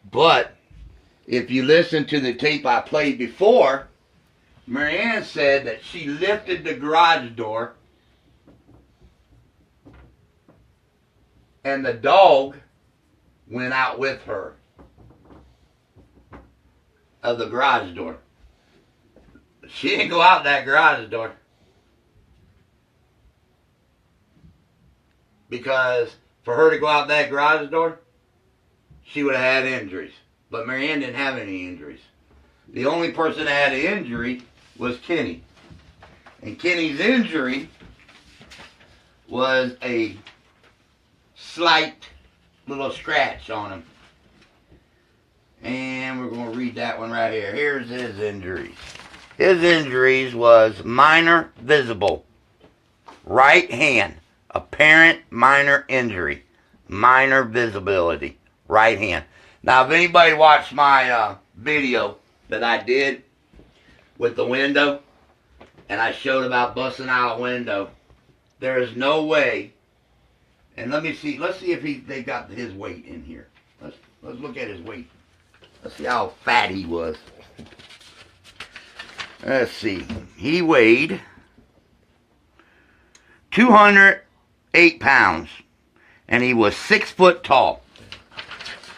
But if you listen to the tape I played before, Marianne said that she lifted the garage door and the dog went out with her of the garage door. She didn't go out that garage door. Because for her to go out that garage door, she would have had injuries. But Marianne didn't have any injuries. The only person that had an injury was Kenny. And Kenny's injury was a slight little scratch on him. And we're going to read that one right here. Here's his injuries. His injuries was minor visible. Right hand. Apparent minor injury. Minor visibility. Right hand. Now, if anybody watched my video that I did with the window, and I showed about busting out a window, there is no way. And let me see. Let's see if they got his weight in here. Let's look at his weight. Let's see how fat he was. Let's see. He weighed 208 pounds, and he was 6 foot tall.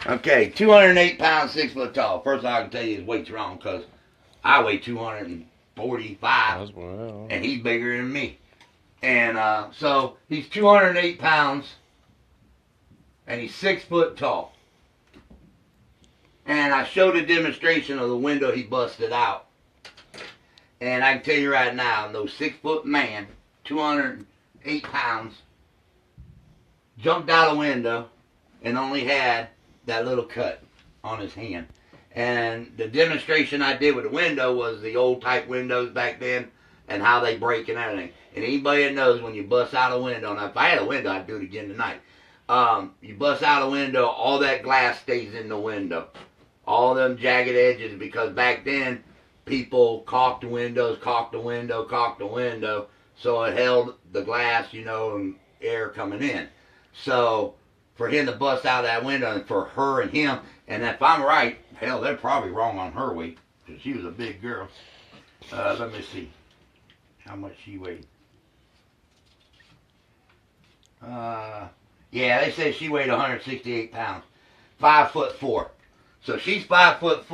Okay, 208 pounds, 6 foot tall. First of all, I can tell you his weight's wrong because I weigh 245, and he's bigger than me. And so he's 208 pounds, and he's 6 foot tall. And I showed a demonstration of the window he busted out. And I can tell you right now, no 6 foot man, 208 pounds, jumped out a window and only had that little cut on his hand. And the demonstration I did with the window was the old type windows back then and how they break and everything. And anybody that knows when you bust out a window, now if I had a window, I'd do it again tonight. You bust out a window, all that glass stays in the window. All them jagged edges, because back then people caulked the windows, so it held the glass, you know, and air coming in. So for him to bust out that window, and for her and him, and if I'm right, hell, they're probably wrong on her weight, because she was a big girl. Let me see how much she weighed. Yeah, they say she weighed 168 pounds, 5'4". So she's 5'4",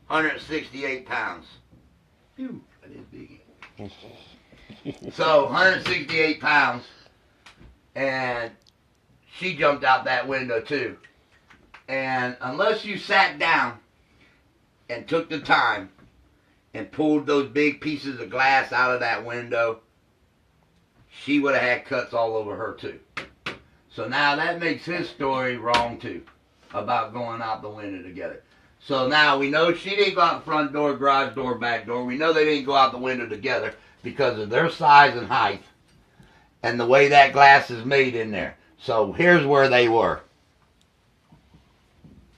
168 pounds. Phew, that is big. So 168 pounds, and she jumped out that window too. And unless you sat down and took the time and pulled those big pieces of glass out of that window, she would have had cuts all over her too. So now that makes his story wrong too, about going out the window together. So now we know she didn't go out the front door, garage door, back door. We know they didn't go out the window together because of their size and height and the way that glass is made in there. So here's where they were.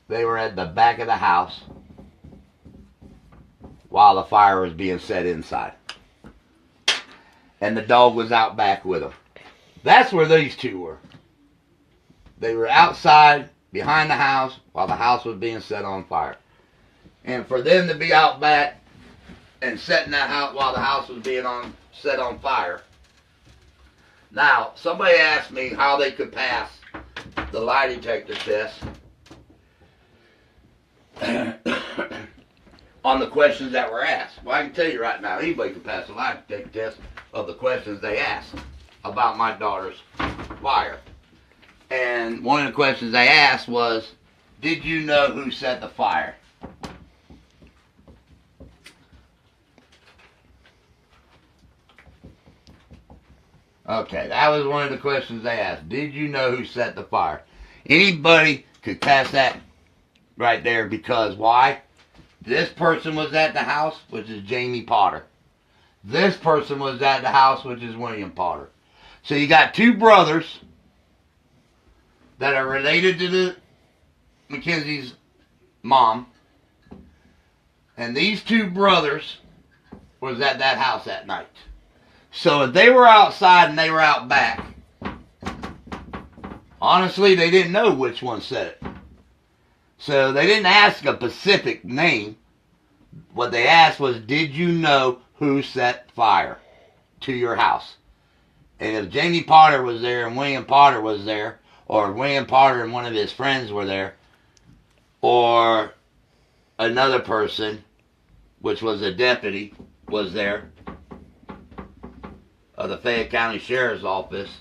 They were at the back of the house while the fire was being set inside. And the dog was out back with them. That's where these two were. They were outside behind the house while the house was being set on fire. And for them to be out back and setting that house while the house was being set on fire. Now, somebody asked me how they could pass the lie detector test on the questions that were asked. Well, I can tell you right now, anybody can pass the lie detector test of the questions they asked about my daughter's fire. And one of the questions they asked was, did you know who set the fire? Okay, that was one of the questions they asked. Did you know who set the fire? Anybody could pass that right there, because why? This person was at the house, which is Jamie Potter. This person was at the house, which is William Potter. So you got two brothers that are related to the Mackenzie's mom. And these two brothers was at that house that night. So if they were outside and they were out back, honestly, they didn't know which one said it. So they didn't ask a specific name. What they asked was, did you know who set fire to your house? And if Jamie Potter was there and William Potter was there, or William Potter and one of his friends were there, or another person, which was a deputy, was there, of the Fayette County Sheriff's Office,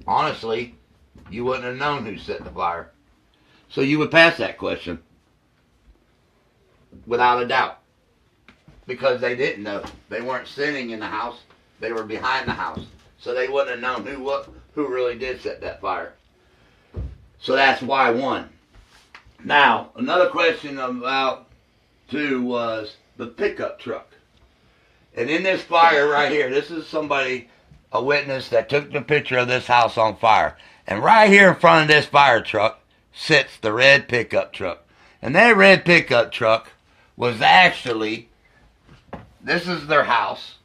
honestly, you wouldn't have known who set the fire. So you would pass that question without a doubt, because they didn't know. They weren't sitting in the house. They were behind the house. So they wouldn't have known who really did set that fire. So that's why one. Now, another question about too was the pickup truck. And in this fire right here, this is somebody, a witness that took the picture of this house on fire. And right here in front of this fire truck sits the red pickup truck. And that red pickup truck was actually, this is their house.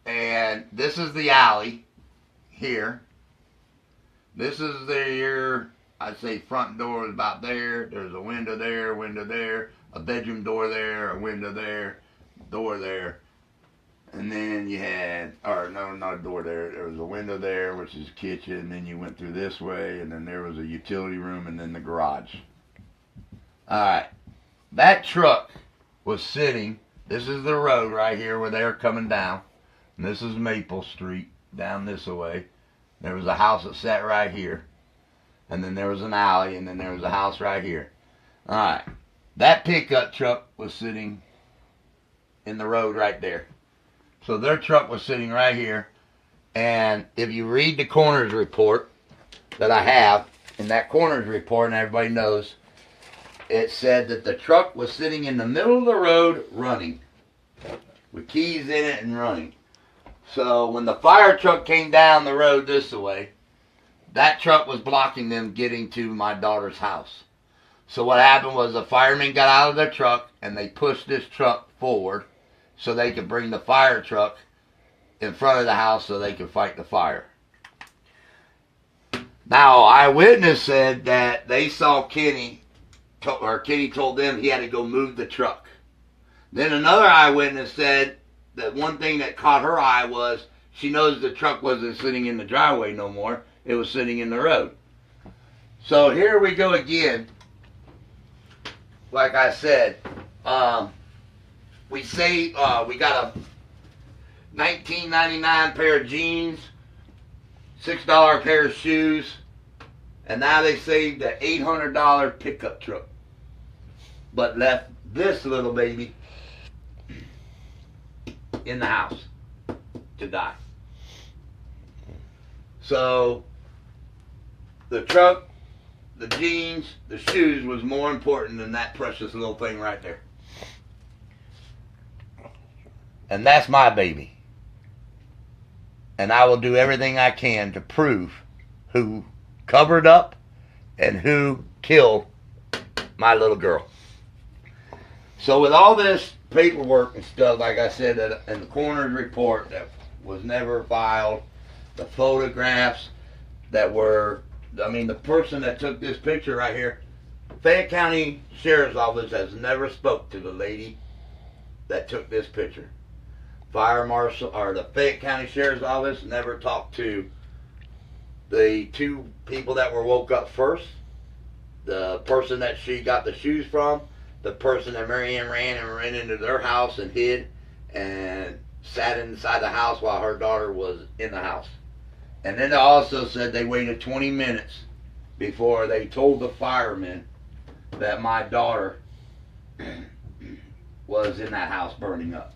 And this is the alley here. This is their, I'd say front door is about there. There's a window there, a bedroom door there, a window there, door there. And then you had, or no, not a door there. There was a window there, which is kitchen. And then you went through this way, and then there was a utility room, and then the garage. All right. That truck was sitting, this is the road right here where they're coming down. And this is Maple Street, down this way. There was a house that sat right here. And then there was an alley, and then there was a house right here. All right. That pickup truck was sitting in the road right there. So their truck was sitting right here. And if you read the coroner's report that I have, in that coroner's report, and everybody knows, it said that the truck was sitting in the middle of the road running, with keys in it and running. So when the fire truck came down the road this way, that truck was blocking them getting to my daughter's house. So what happened was the firemen got out of their truck and they pushed this truck forward so they could bring the fire truck in front of the house so they could fight the fire. Now, eyewitness said that they saw Kenny told them he had to go move the truck. Then another eyewitness said that one thing that caught her eye was she knows the truck wasn't sitting in the driveway no more. It was sitting in the road. So here we go again. Like I said, we say we got a $19.99 pair of jeans, $6 pair of shoes, and now they saved an $800 pickup truck, but left this little baby in the house to die. So the truck, the jeans, the shoes was more important than that precious little thing right there. And that's my baby. And I will do everything I can to prove who covered up and who killed my little girl. So with all this paperwork and stuff, like I said, in the coroner's report that was never filed, the photographs that were, I mean, the person that took this picture right here, Fayette County Sheriff's Office has never spoke to the lady that took this picture. Fire Marshal, or the Fayette County Sheriff's Office never talked to the two people that were woke up first, the person that she got the shoes from, the person that Marianne ran into their house and hid and sat inside the house while her daughter was in the house. And then they also said they waited 20 minutes before they told the firemen that my daughter was in that house burning up.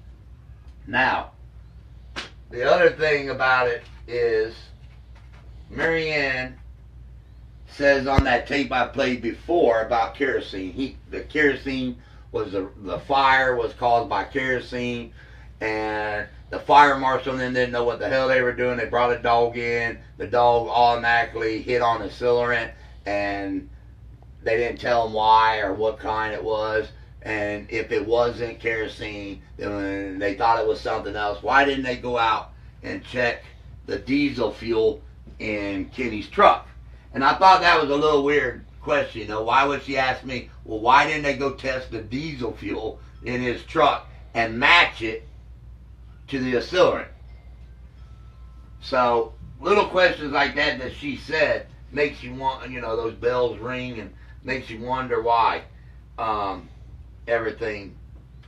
Now, the other thing about it is Marianne says on that tape I played before about kerosene. The kerosene was the fire was caused by kerosene, and the fire marshal then didn't know what the hell they were doing. They brought a dog in. The dog automatically hit on the accelerant, and they didn't tell them why or what kind it was. And if it wasn't kerosene, then they thought it was something else. Why didn't they go out and check the diesel fuel in Kenny's truck? And I thought that was a little weird question. You know, why would she ask me, well, why didn't they go test the diesel fuel in his truck and match it to the accelerant? So little questions like that she said makes you want, you know, those bells ring and makes you wonder why everything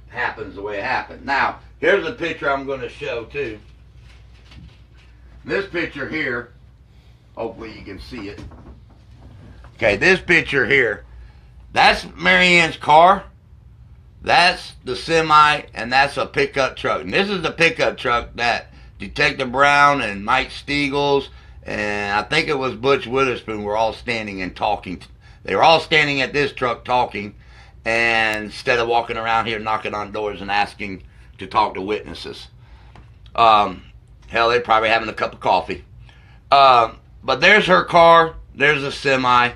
happens the way it happened. Now, here's a picture I'm going to show too. This picture here, hopefully you can see it. Okay, this picture here, that's Marianne's car. That's the semi, and that's a pickup truck. And this is the pickup truck that Detective Brown and Mike Stiegels, and I think it was Butch Witherspoon were all standing and talking. They were all standing at this truck talking, and instead of walking around here knocking on doors and asking to talk to witnesses. Hell, they're probably having a cup of coffee. But there's her car. There's a semi.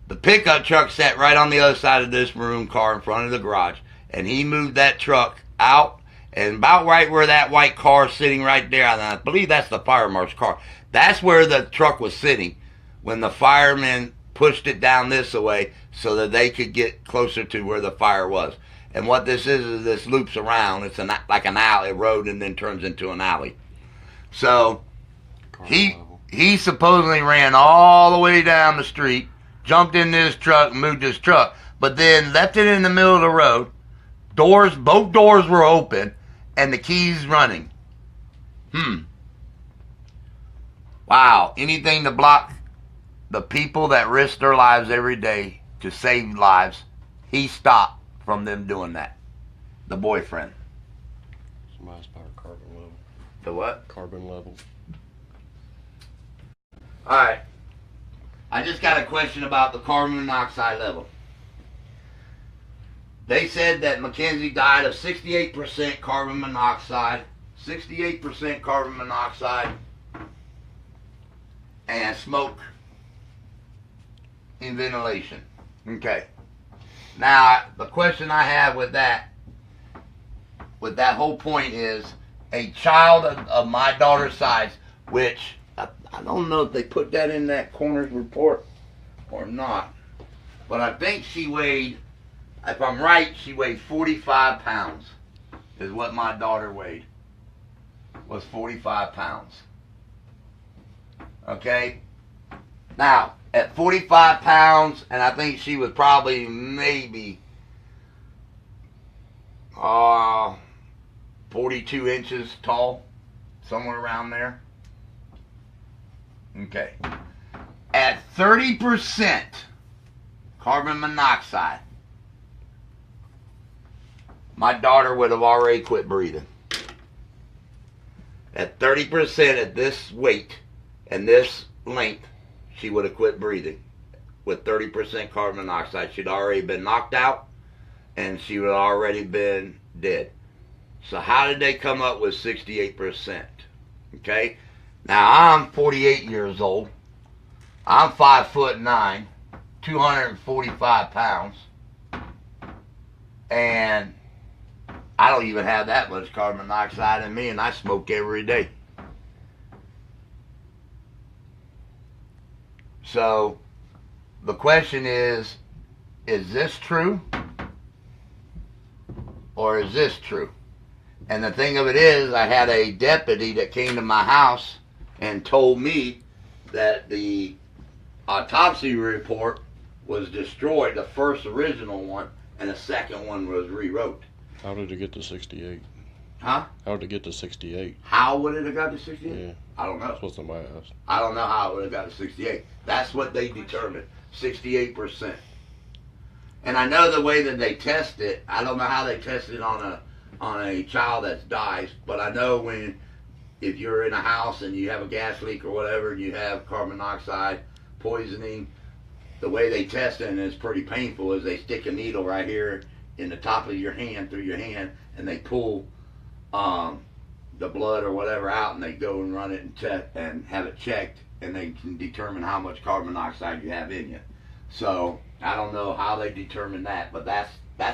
The pickup truck sat right on the other side of this maroon car in front of the garage, and he moved that truck out, and about right where that white car is sitting right there, and I believe that's the fire marshal's car. That's where the truck was sitting when the firemen pushed it down this way so that they could get closer to where the fire was. And what this is this loops around. It's like an alley, a road, and then turns into an alley. So he supposedly ran all the way down the street, jumped in this truck, and moved his truck, but then left it in the middle of the road. Both doors were open, and the keys running. Wow. Anything to block the people that risk their lives every day to save lives, he stopped from them doing that. The boyfriend. Somebody's power carbon level. The what? Carbon level. Alright. I just got a question about the carbon monoxide level. They said that Mackenzie died of 68% carbon monoxide. 68% carbon monoxide. And smoke in ventilation. Okay. Now, the question I have with that whole point is, a child of my daughter's size, which I don't know if they put that in that coroner's report or not, but I think she weighed, if I'm right, she weighed 45 pounds, is what my daughter weighed, was 45 pounds. Okay? Now, at 45 pounds, and I think she was probably maybe 42 inches tall, somewhere around there. Okay. At 30% carbon monoxide, my daughter would have already quit breathing. At 30% at this weight and this length, she would have quit breathing. With 30% carbon monoxide, she'd already been knocked out, and she would have already been dead. So how did they come up with 68%? Okay? Now, I'm 48 years old. I'm 5'9", 245 pounds. And I don't even have that much carbon monoxide in me, and I smoke every day. So, the question is this true? Or is this true? And the thing of it is, I had a deputy that came to my house and told me that the autopsy report was destroyed, the first original one, and the second one was rewrote. How did it get to 68? Huh? How did it get to 68? How would it have got to 68? Yeah. I don't know. That's what somebody asked. I don't know how it would have got to 68. That's what they determined, 68%. And I know the way that they test it, I don't know how they test it on a child that dies, but I know if you're in a house and you have a gas leak or whatever, and you have carbon monoxide poisoning, the way they test it, and it's pretty painful, is they stick a needle right here in the top of your hand, through your hand, and they pull the blood or whatever out, and they go and run it and check and have it checked, and they can determine how much carbon monoxide you have in you. So I don't know how they determine that, but that's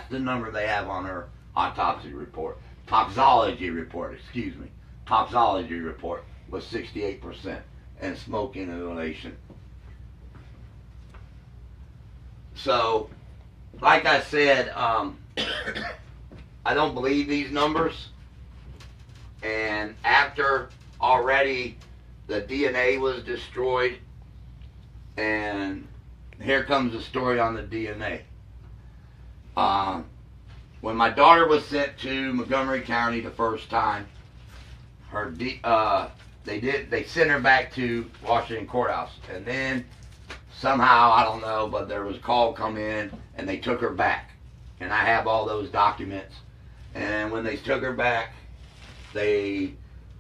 the number they have on her autopsy report. Toxology report was 68%, and smoke inhalation. So, like I said, I don't believe these numbers. And after already the DNA was destroyed, and here comes the story on the DNA. When my daughter was sent to Montgomery County the first time, they sent her back to Washington Courthouse, and then somehow, I don't know, but there was a call come in, and they took her back. And I have all those documents. And when they took her back, they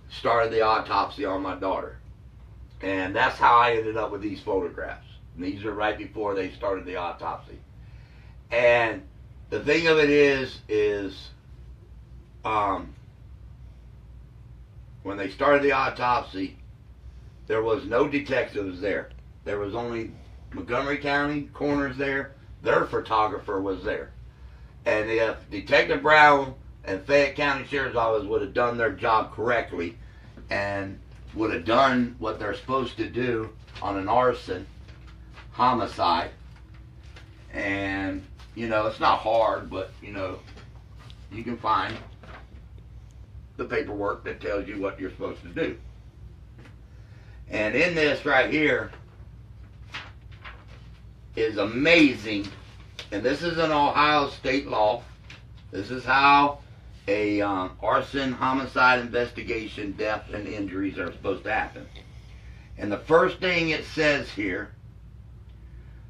started the autopsy on my daughter. And that's how I ended up with these photographs. And these are right before they started the autopsy. And the thing of it is when they started the autopsy, there was no detectives there. There was only Montgomery County coroner's there. Their photographer was there. And if Detective Brown and Fayette County Sheriff's Office would have done their job correctly and would have done what they're supposed to do on an arson homicide, and you know, it's not hard, but you know, you can find the paperwork that tells you what you're supposed to do. And in this right here is amazing, and this is an Ohio state law. This is how a arson homicide investigation, death and injuries are supposed to happen. And the first thing it says here,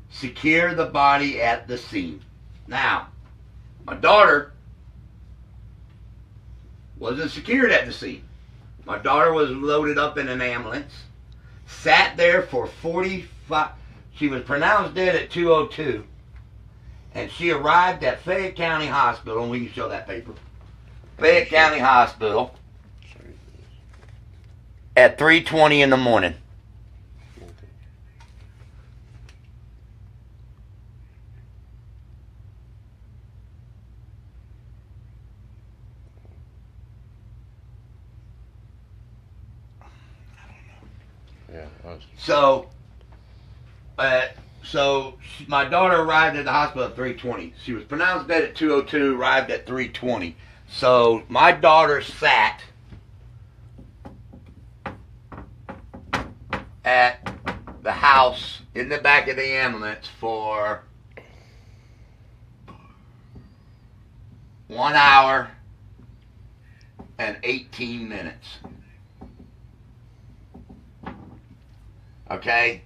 secure the body at the scene. Now, my daughter wasn't secured at the scene. My daughter was loaded up in an ambulance, sat there for 45, she was pronounced dead at 2:02, and she arrived at Fayette County Hospital, and we can show that paper, Fayette County Hospital at 3:20 in the morning. Yeah. So my daughter arrived at the hospital at 3:20. She was pronounced dead at 2:02, arrived at 3:20. So my daughter sat at the house in the back of the ambulance for 1 hour and 18 minutes. Okay?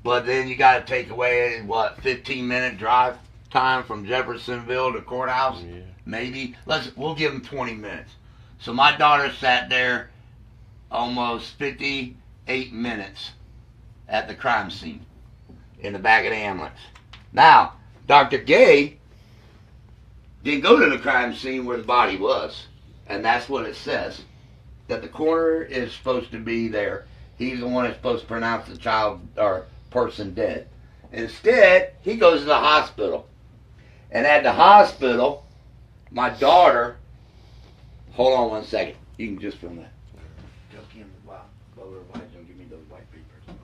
But then you got to take away, what, 15-minute drive time from Jeffersonville to courthouse? Yeah. Maybe. We'll give them 20 minutes. So my daughter sat there almost 58 minutes at the crime scene in the back of the ambulance. Now, Dr. Gay didn't go to the crime scene where the body was. And that's what it says. That the coroner is supposed to be there. He's the one that's supposed to pronounce the child or person dead. Instead, he goes to the hospital. And at the hospital, my daughter, hold on one second. You can just film that. Give me those white papers.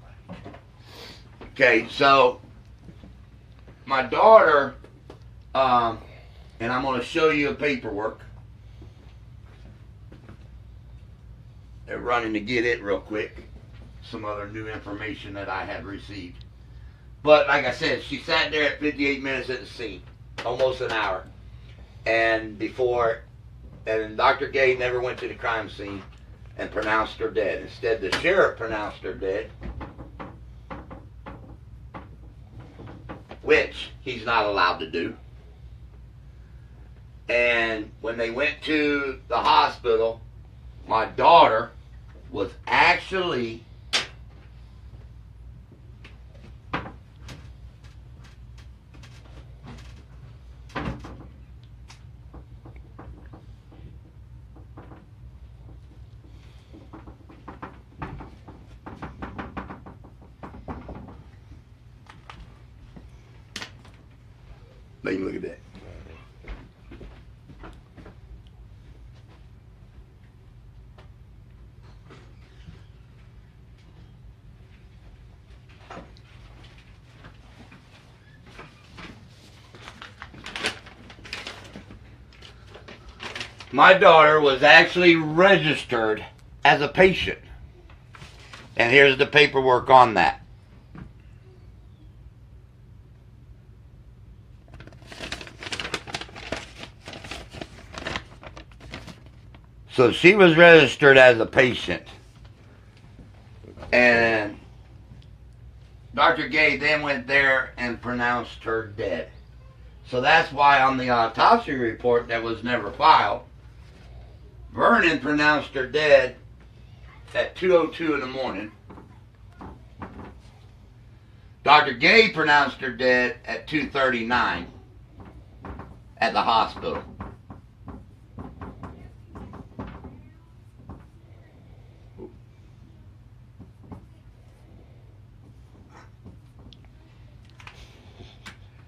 Okay, so my daughter, and I'm going to show you a paperwork. They're running to get it real quick. Some other new information that I had received. But like I said, she sat there at 58 minutes at the scene, almost an hour. And Dr. Gay never went to the crime scene and pronounced her dead. Instead, the sheriff pronounced her dead, which he's not allowed to do. And when they went to the hospital, my daughter was actually let me look at that. My daughter was actually registered as a patient. And here's the paperwork on that. So she was registered as a patient. And Dr. Gay then went there and pronounced her dead. So that's why on the autopsy report that was never filed, Vernon pronounced her dead at 2:02 in the morning. Dr. Gay pronounced her dead at 2:39 at the hospital.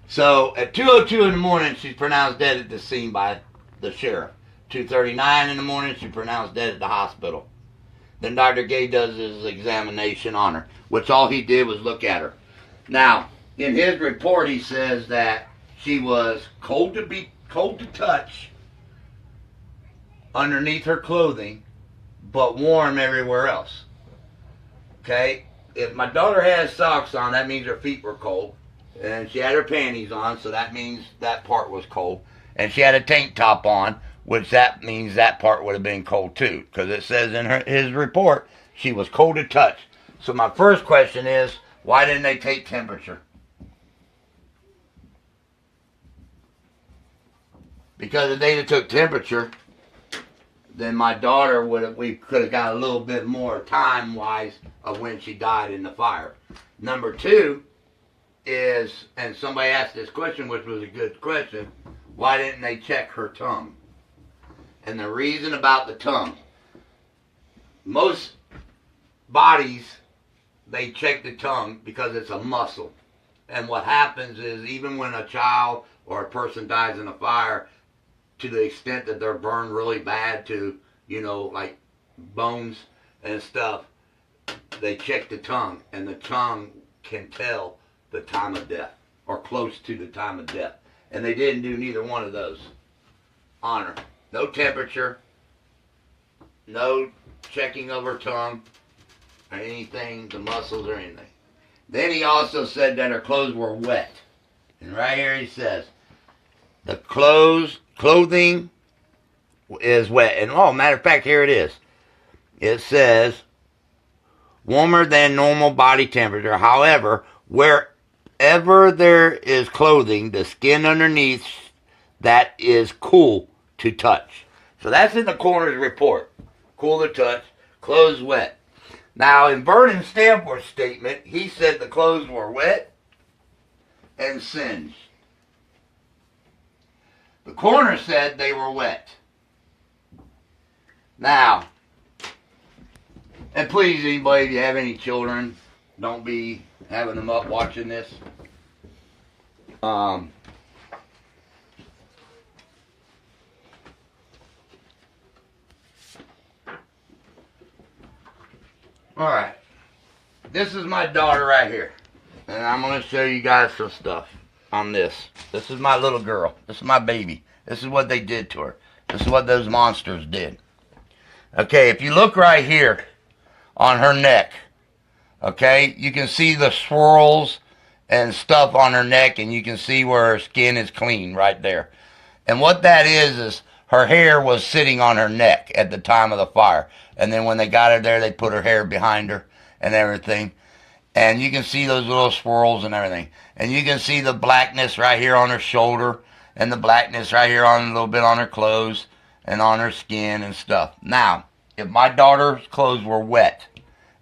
So at 2:02 in the morning, she's pronounced dead at the scene by the sheriff. 2:39 in the morning, she's pronounced dead at the hospital. Then Dr. Gay does his examination on her, which all he did was look at her. Now, in his report, he says that she was cold to touch underneath her clothing, but warm everywhere else. Okay? If my daughter has socks on, that means her feet were cold. And she had her panties on, so that means that part was cold. And she had a tank top on, which that means that part would have been cold too. Because it says in his report, she was cold to touch. So my first question is, why didn't they take temperature? Because if they'd have took temperature, then my daughter we could have got a little bit more time-wise of when she died in the fire. Number two is, and somebody asked this question, which was a good question, why didn't they check her tongue? And the reason about the tongue, most bodies, they check the tongue because it's a muscle. And what happens is, even when a child or a person dies in a fire, to the extent that they're burned really bad to, like bones and stuff, they check the tongue, and the tongue can tell the time of death, or close to the time of death. And they didn't do neither one of those on her. No temperature, no checking of her tongue, or anything, the muscles or anything. Then he also said that her clothes were wet. And right here he says, the clothing is wet. And matter of fact, here it is. It says, warmer than normal body temperature. However, wherever there is clothing, the skin underneath that is cool to touch. So that's in the coroner's report. Cool to touch, clothes wet. Now, in Vernon Stanford's statement, he said the clothes were wet and singed. The coroner said they were wet. Now, and please, anybody, if you have any children, don't be having them up watching this. Alright, this is my daughter right here, and I'm going to show you guys some stuff on this. This is my little girl. This is my baby. This is what they did to her. This is what those monsters did. Okay, if you look right here on her neck, okay, you can see the swirls and stuff on her neck, and you can see where her skin is clean right there. And what that is her hair was sitting on her neck at the time of the fire. And then when they got her there, they put her hair behind her and everything. And you can see those little swirls and everything. And you can see the blackness right here on her shoulder, and the blackness right here on a little bit on her clothes and on her skin and stuff. Now, if my daughter's clothes were wet,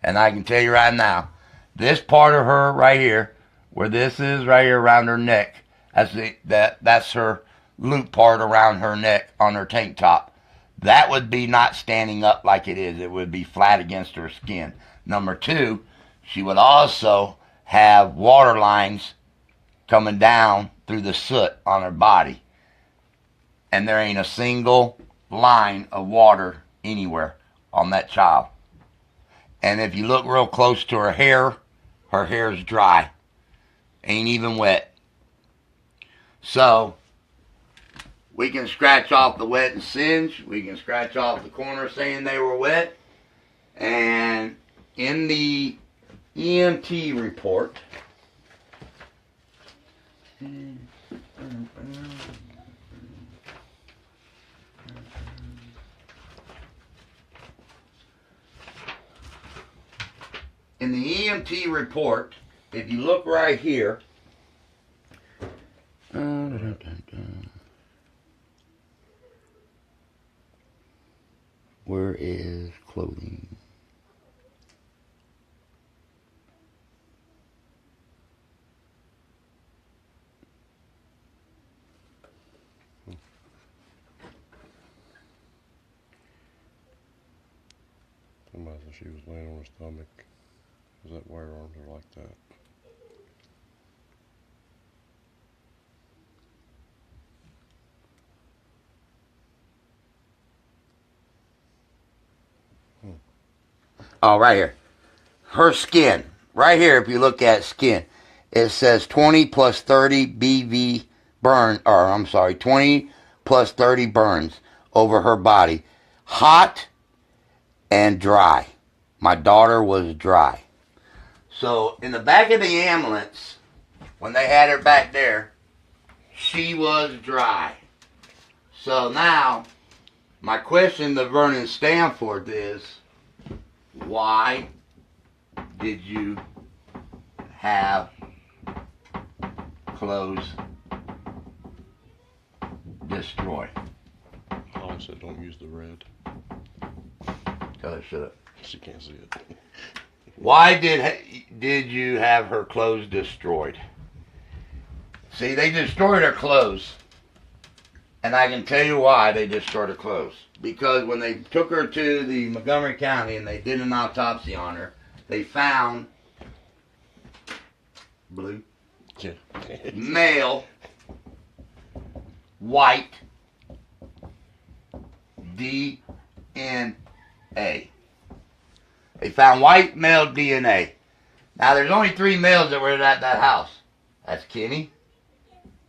and I can tell you right now, this part of her right here, where this is right here around her neck, that's her loop part around her neck on her tank top. That would be not standing up like it is. It would be flat against her skin. Number two, she would also have water lines coming down through the soot on her body. And there ain't a single line of water anywhere on that child. And if you look real close to her hair's dry. Ain't even wet. So, we can scratch off the wet and singe. We can scratch off the corner saying they were wet. And in the EMT report, in the EMT report, if you look right here, where is clothing? Somebody said she was laying on her stomach. Is that why her arms are like that? Oh, right here. Her skin. Right here, if you look at skin, it says 20 plus 30 BV burn, or I'm sorry, 20 plus 30 burns over her body. Hot and dry. My daughter was dry. So, in the back of the ambulance, when they had her back there, she was dry. So now, my question to Vernon Stanford is, why did you have clothes destroyed? Holly said don't use the red. Tell her shut up. She can't see it. Why did you have her clothes destroyed? See, they destroyed her clothes. And I can tell you why they destroyed her clothes. Because when they took her to the Montgomery County and they did an autopsy on her, they found blue, Yeah. male, white, DNA. They found white male DNA. Now there's only 3 males that were at that house. That's Kenny,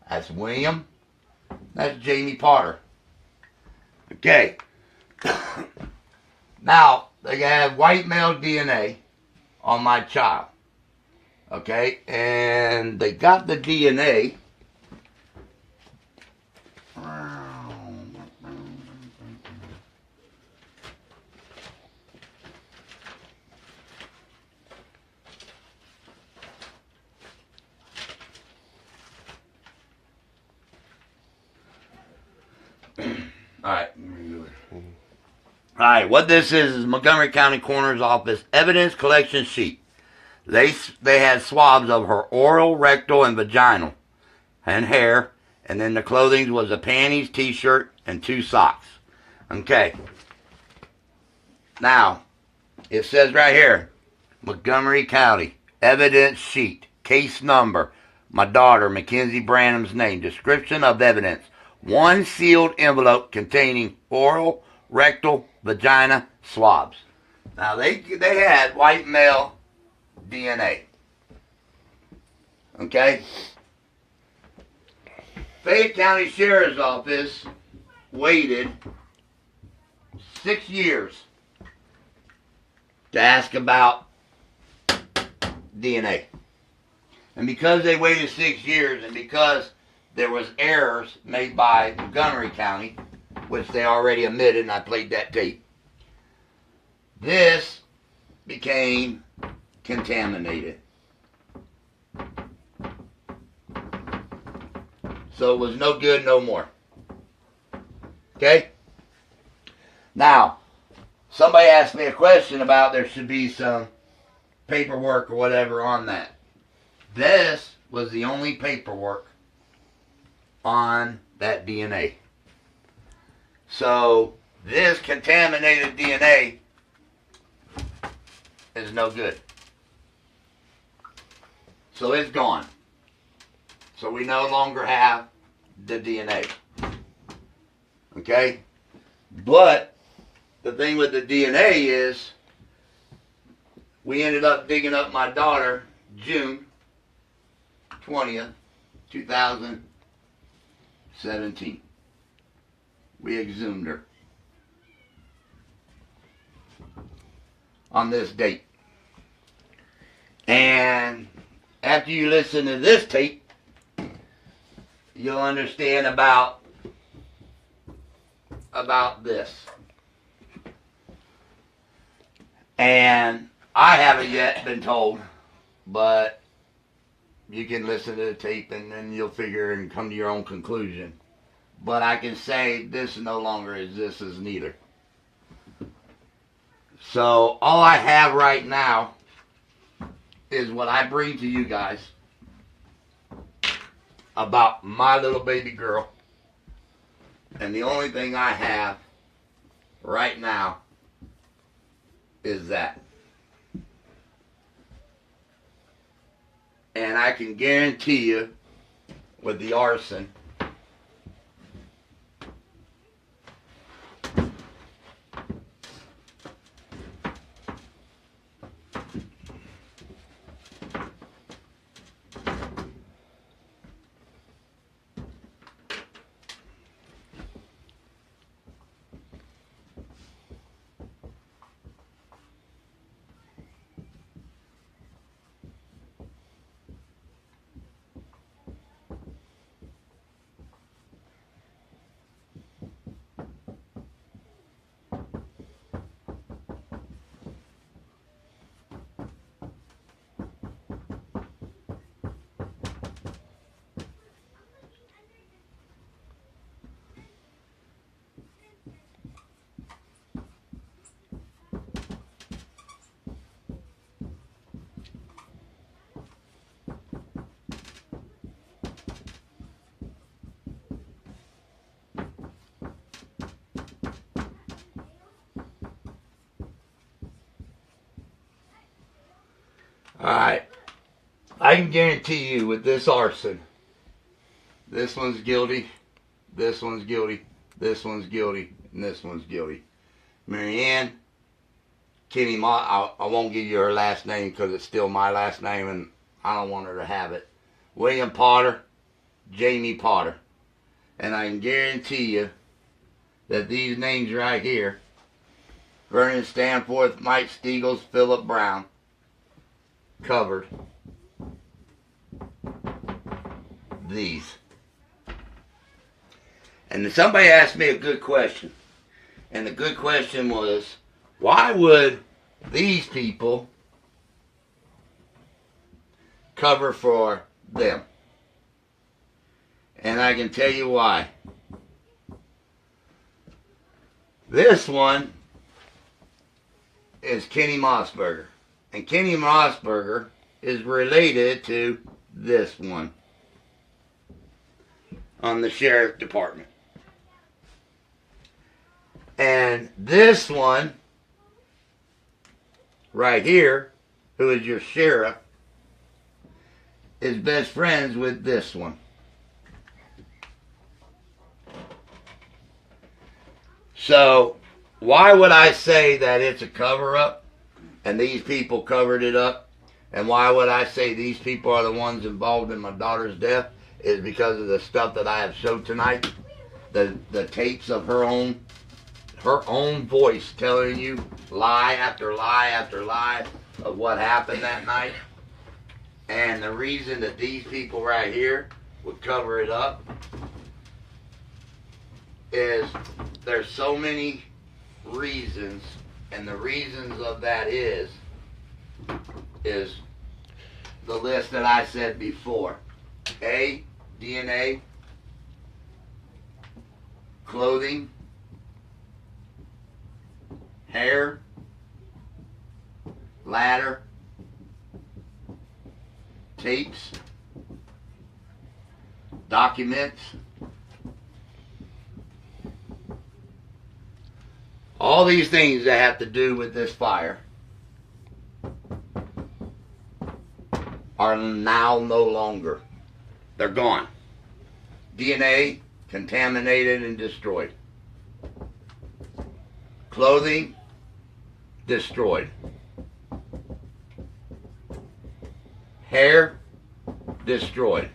that's William, that's Jamie Potter. Okay. Now, they have white male DNA on my child. Okay, and they got the DNA. Alright, what this is Montgomery County Coroner's Office evidence collection sheet. They had swabs of her oral, rectal, and vaginal, and hair, and then the clothing was a panties, t-shirt, and 2 socks. Okay. Now, it says right here, Montgomery County evidence sheet, case number, my daughter, Mackenzie Branham's name, description of evidence, 1 sealed envelope containing oral, rectal, vagina swabs. Now, they had white male DNA. Okay? Fayette County Sheriff's Office waited 6 years to ask about DNA. And because they waited 6 years, and because there was errors made by Montgomery County, which they already admitted, and I played that tape, this became contaminated. So it was no good no more. Okay? Now, somebody asked me a question about there should be some paperwork or whatever on that. This was the only paperwork on that DNA. So, this contaminated DNA is no good. So it's gone. So we no longer have the DNA. Okay? But the thing with the DNA is we ended up digging up my daughter June 20th, 2017. We exhumed her on this date. And after you listen to this tape, you'll understand about this. And I haven't yet been told, but you can listen to the tape and then you'll figure and come to your own conclusion. But I can say this no longer exists as neither. So all I have right now is what I bring to you guys about my little baby girl. And the only thing I have right now is that. And I can guarantee you, with the arson, alright, I can guarantee you with this arson, this one's guilty, this one's guilty, this one's guilty, and this one's guilty. Marianne, Kenny I won't give you her last name because it's still my last name and I don't want her to have it. William Potter, Jamie Potter. And I can guarantee you that these names right here, Vernon Stanforth, Mike Stiegels, Philip Brown, covered these. And somebody asked me a good question. And the good question was, why would these people cover for them? And I can tell you why. This one is Kenny Mossbarger. And Kenny Mossbarger is related to this one on the sheriff department. And this one right here, who is your sheriff, is best friends with this one. So, why would I say that it's a cover-up and these people covered it up? And why would I say these people are the ones involved in my daughter's death? Is because of the stuff that I have showed tonight. The tapes of her own voice telling you lie after lie after lie of what happened that night. And the reason that these people right here would cover it up is there's so many reasons, and the reasons of that is the list that I said before. A, DNA, clothing, hair, ladder, tapes, documents, all these things that have to do with this fire are now no longer. They're gone. DNA contaminated and destroyed. Clothing destroyed. Hair destroyed.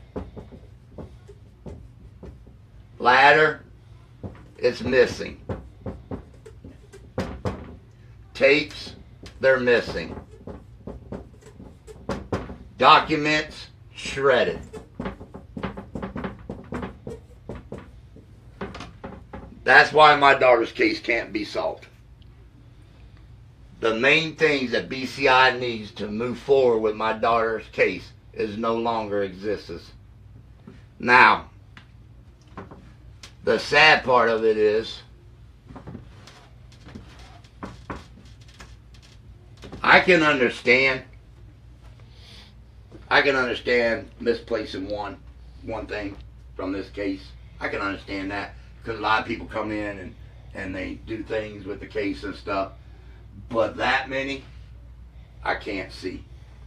Ladder is missing. Tapes, they're missing. Documents, shredded. That's why my daughter's case can't be solved. The main things that BCI needs to move forward with my daughter's case is no longer exists. Now, the sad part of it is, I can understand misplacing one thing from this case. I can understand that because a lot of people come in and they do things with the case and stuff. but that many, I can't see.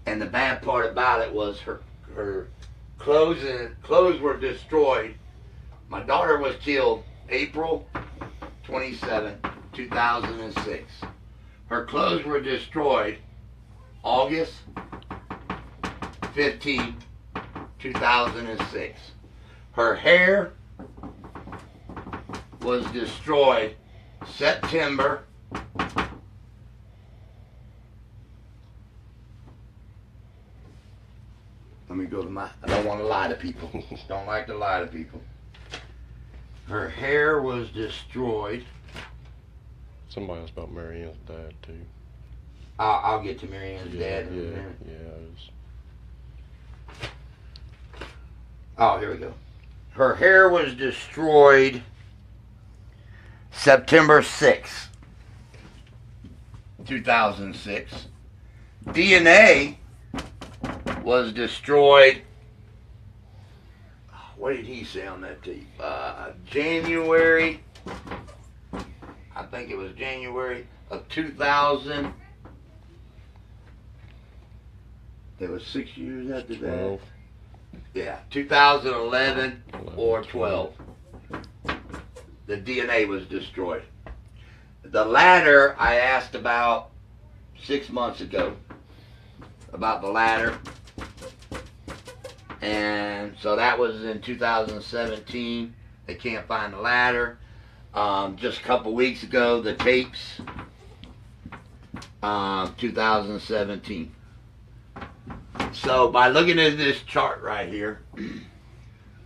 And the bad part about it was her clothes were destroyed. My daughter was killed April 27, 2006. Her clothes were destroyed August 15, 2006. Her hair was destroyed September 'cause I don't want to lie to people. Don't like to lie to people. Her hair was destroyed. Somebody asked about Marianne's dad too. I'll get to Marianne's dad in a Yeah, minute. yeah. Oh, here we go. Her hair was destroyed September 6th, 2006. DNA was destroyed. What did he say on that tape? January. I think it was January of 2000. It was 6 years after that. 12. Yeah, 2011 or 12. The DNA was destroyed. The ladder I asked about 6 months ago. About the ladder. And so that was in 2017. They can't find the ladder. Just a couple weeks ago, the tapes. 2017. So by looking at this chart right here,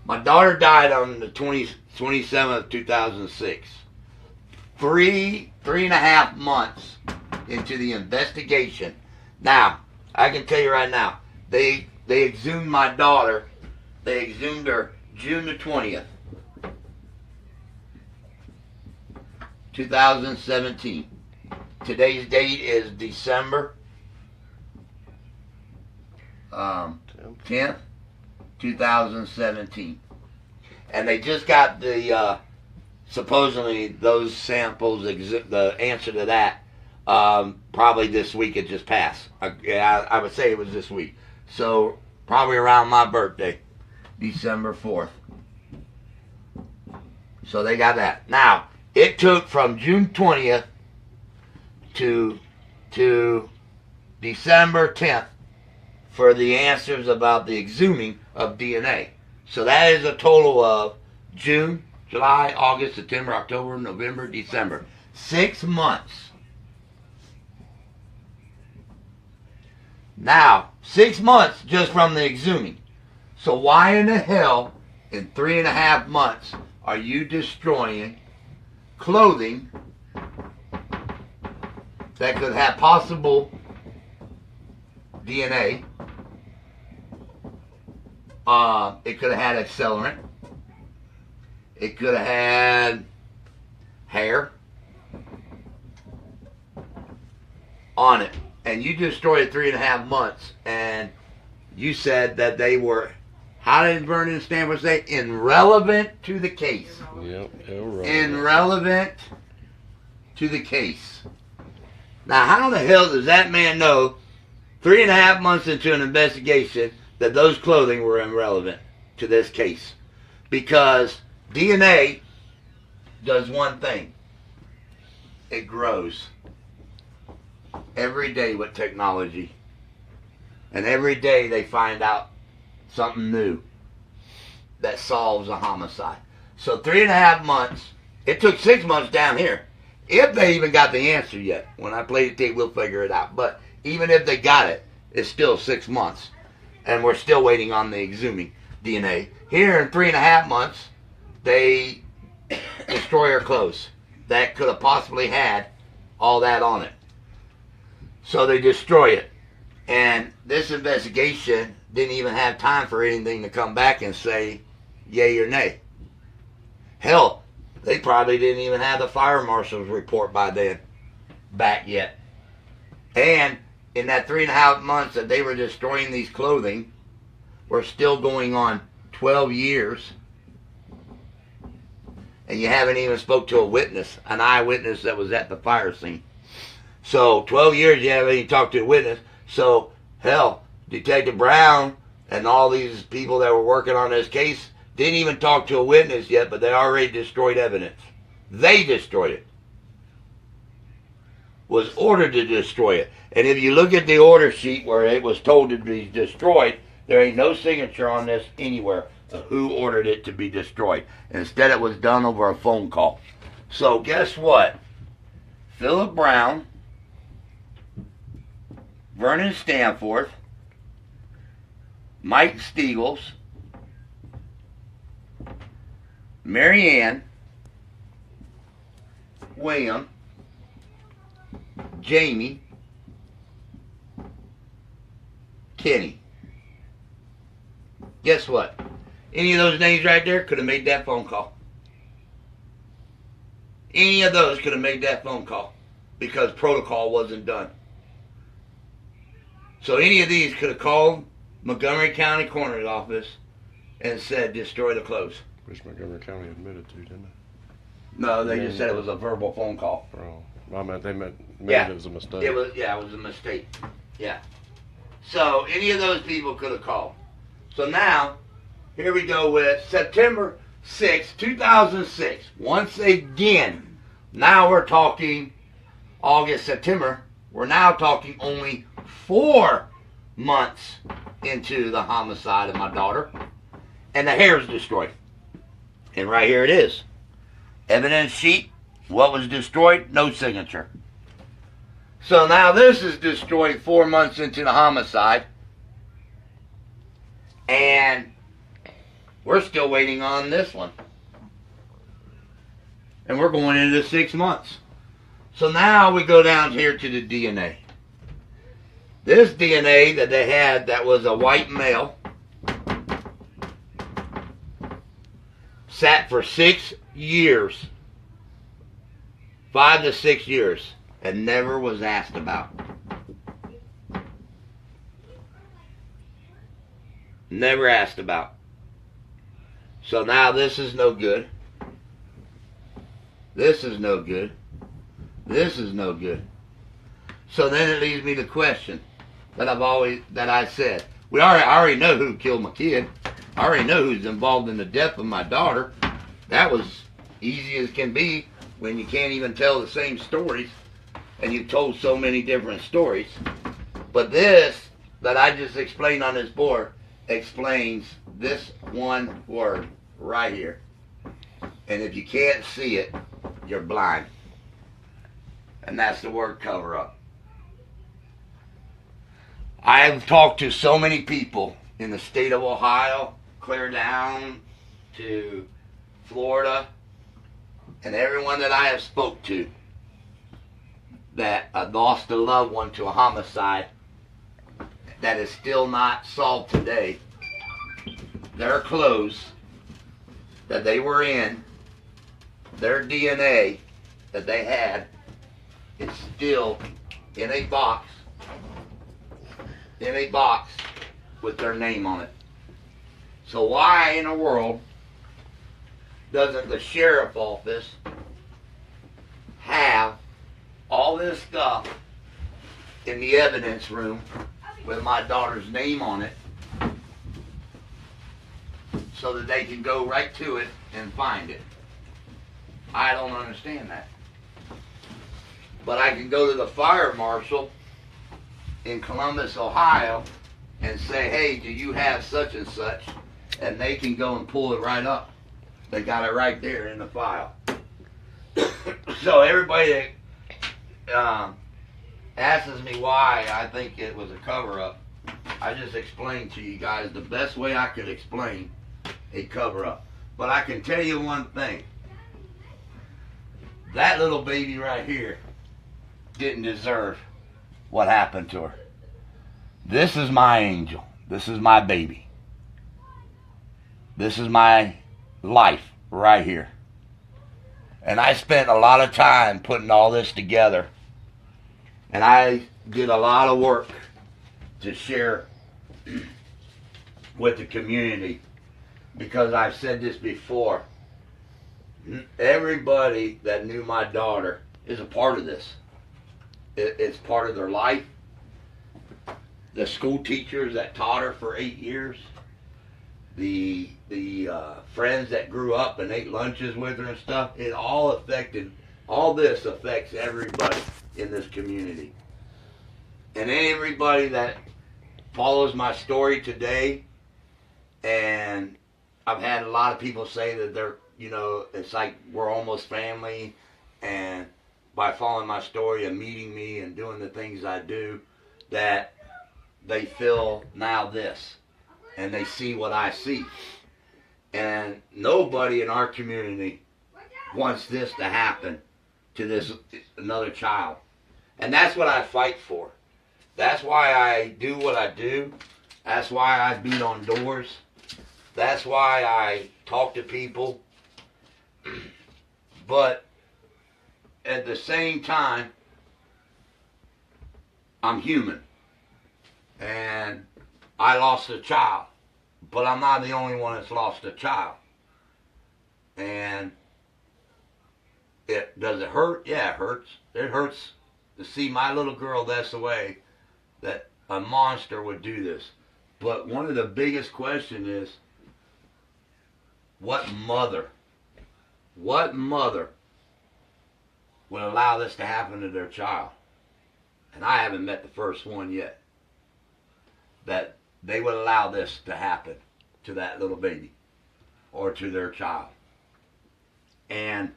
my daughter died on the 27th of 2006. Three and a half months into the investigation. Now, I can tell you right now, they exhumed my daughter. They exhumed her June the 20th, 2017. Today's date is December 10th, 2017. And they just got the, supposedly those samples, the answer to that, probably this week. It just passed. I would say it was this week. So probably around my birthday, December 4th. So they got that. Now, it took from June 20th to December 10th for the answers about the exhuming of DNA. So that is a total of June, July, August, September, October, November, December. 6 months. Now, 6 months just from the exhuming. So why in the hell, in 3.5 months, are you destroying clothing that could have possible DNA? It could have had accelerant. It could have had hair on it. And you destroyed it 3.5 months, and you said that they were, how did Vernon Stanford say? Irrelevant to the case. Yep, irrelevant. Irrelevant to the case. Now, how the hell does that man know 3.5 months into an investigation that those clothing were irrelevant to this case? Because DNA does one thing. It grows. Every day with technology. And every day they find out something new that solves a homicide. So 3.5 months. It took 6 months down here. If they even got the answer yet. When I play the tape, we'll figure it out. But even if they got it, it's still 6 months. And we're still waiting on the exhuming DNA. Here in 3.5 months, they destroy her clothes. That could have possibly had all that on it. So they destroy it. And this investigation didn't even have time for anything to come back and say yay or nay. Hell, they probably didn't even have the fire marshal's report by then back yet. And in that 3.5 months that they were destroying these clothing, we're still going on 12 years. And you haven't even spoke to a witness, an eyewitness that was at the fire scene. So 12 years you haven't even talked to a witness. So hell, Detective Brown and all these people that were working on this case didn't even talk to a witness yet, but they already destroyed evidence. They destroyed it. Was ordered to destroy it. And if you look at the order sheet where it was told to be destroyed, there ain't no signature on this anywhere of who ordered it to be destroyed. Instead, it was done over a phone call. So guess what? Philip Brown, Vernon Stanforth, Mike Stiegels, Mary Ann, William, Jamie, Kenny. Guess what? Any of those names right there could have made that phone call. Any of those could have made that phone call because protocol wasn't done. So any of these could have called Montgomery County Coroner's Office and said, destroy the clothes. Which Montgomery County admitted to, didn't they? No, they just said it was a verbal phone call. Oh, I meant Yeah. it was a mistake. It was a mistake. Yeah. So any of those people could have called. So now, here we go with September 6, 2006. Once again, now we're talking August, September. We're now talking only 4 months into the homicide of my daughter. And the hair is destroyed. And right here it is. Evidence sheet. What was destroyed? No signature. So now this is destroyed 4 months into the homicide. And we're still waiting on this one. And we're going into 6 months. So now we go down here to the DNA. This DNA that they had that was a white male sat for 6 years. 5 to 6 years. And never was asked about. Never asked about. So now this is no good. This is no good. This is no good. So then it leaves me the question that I said. I already know who killed my kid. I already know who's involved in the death of my daughter. That was easy as can be when you can't even tell the same stories and you've told so many different stories. But this that I just explained on this board explains this one word right here. And if you can't see it, you're blind. And that's the word cover up. I've talked to so many people in the state of Ohio, clear down to Florida, and everyone that I have spoke to that lost a loved one to a homicide that is still not solved today. Their clothes that they were in, their DNA that they had, is still in a box with their name on it. So why in the world doesn't the sheriff office have all this stuff in the evidence room with my daughter's name on it so that they can go right to it and find it? I don't understand that. But I can go to the fire marshal in Columbus, Ohio and say, hey, do you have such and such? And they can go and pull it right up. They got it right there in the file. So everybody that asks me why I think it was a cover-up, I just explained to you guys the best way I could explain a cover-up. But I can tell you one thing. That little baby right here didn't deserve what happened to her. This is my angel. This is my baby. This is my life right here. And I spent a lot of time putting all this together. And I did a lot of work to share with the community. Because I've said this before. Everybody that knew my daughter is a part of this. it's part of their life. The school teachers that taught her for 8 years, the friends that grew up and ate lunches with her and stuff, all this affects everybody in this community. And everybody that follows my story today, and I've had a lot of people say that they're, it's like we're almost family, and by following my story and meeting me and doing the things I do, that they feel now this, and they see what I see. And nobody in our community wants this to happen to another child. And that's what I fight for. That's why I do what I do. That's why I beat on doors. That's why I talk to people. But at the same time, I'm human. And I lost a child. But I'm not the only one that's lost a child. And does it hurt? Yeah, it hurts. It hurts to see my little girl that's away, that a monster would do this. But one of the biggest questions is, what mother would allow this to happen to their child? And I haven't met the first one yet that they would allow this to happen to that little baby or to their child. And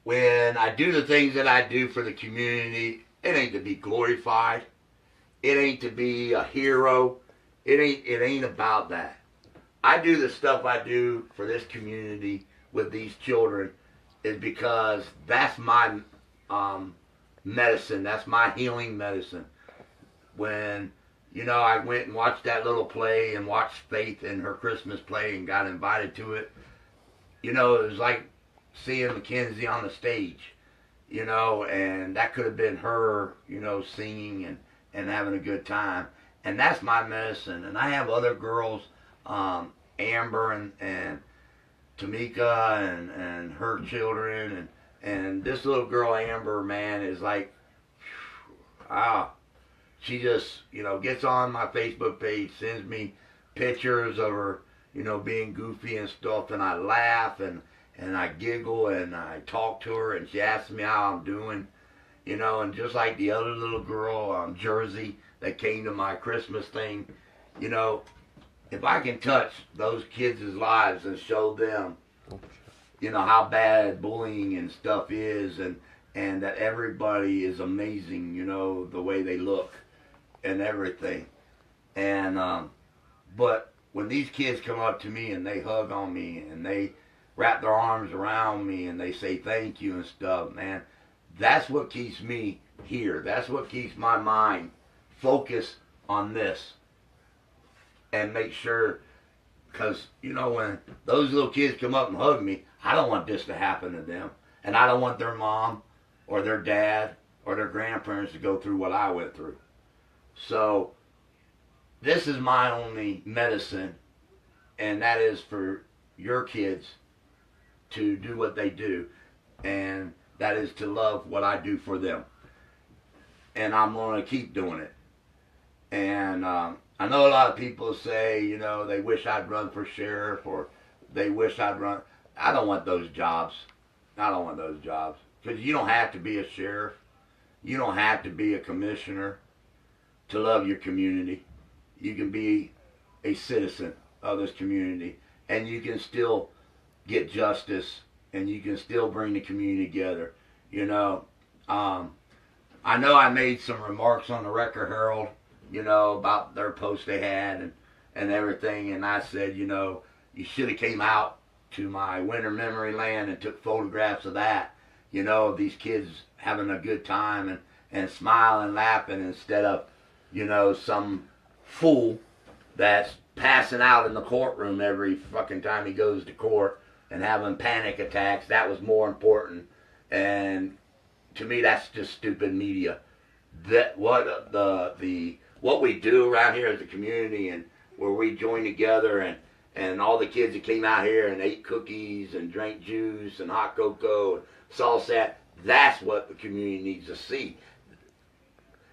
when I do the things that I do for the community, it ain't to be glorified. It ain't to be a hero. It ain't about that. I do the stuff I do for this community with these children is because that's my medicine. That's my healing medicine. When, I went and watched that little play and watched Faith in her Christmas play and got invited to it, it was like seeing Mackenzie on the stage, and that could have been her, singing and having a good time. And that's my medicine. And I have other girls, Amber and Tamika and her children, and this little girl Amber, man, is like, she just, gets on my Facebook page, sends me pictures of her, being goofy and stuff, and I laugh and I giggle and I talk to her, and she asks me how I'm doing, and just like the other little girl, Jersey, that came to my Christmas thing, if I can touch those kids' lives and show them, how bad bullying and stuff is, and that everybody is amazing, the way they look and everything. And, but when these kids come up to me and they hug on me and they wrap their arms around me and they say thank you and stuff, man, that's what keeps me here. That's what keeps my mind focused on this. And make sure, because, when those little kids come up and hug me, I don't want this to happen to them. And I don't want their mom or their dad or their grandparents to go through what I went through. So, this is my only medicine, and that is for your kids to do what they do, and that is to love what I do for them. And I'm going to keep doing it. And I know a lot of people say, they wish I'd run for sheriff, or they wish I'd run. I don't want those jobs. I don't want those jobs. Because you don't have to be a sheriff. You don't have to be a commissioner to love your community. You can be a citizen of this community, and you can still get justice, and you can still bring the community together. I know I made some remarks on the Record Herald, about their post they had and everything, and I said, you should have came out to my winter memory land and took photographs of that, of these kids having a good time and smiling, laughing, instead of, some fool that's passing out in the courtroom every fucking time he goes to court and having panic attacks. That was more important. And to me, that's just stupid media. That what we do around here as a community, and where we join together, and all the kids that came out here and ate cookies and drank juice and hot cocoa and salsa, That's what the community needs to see.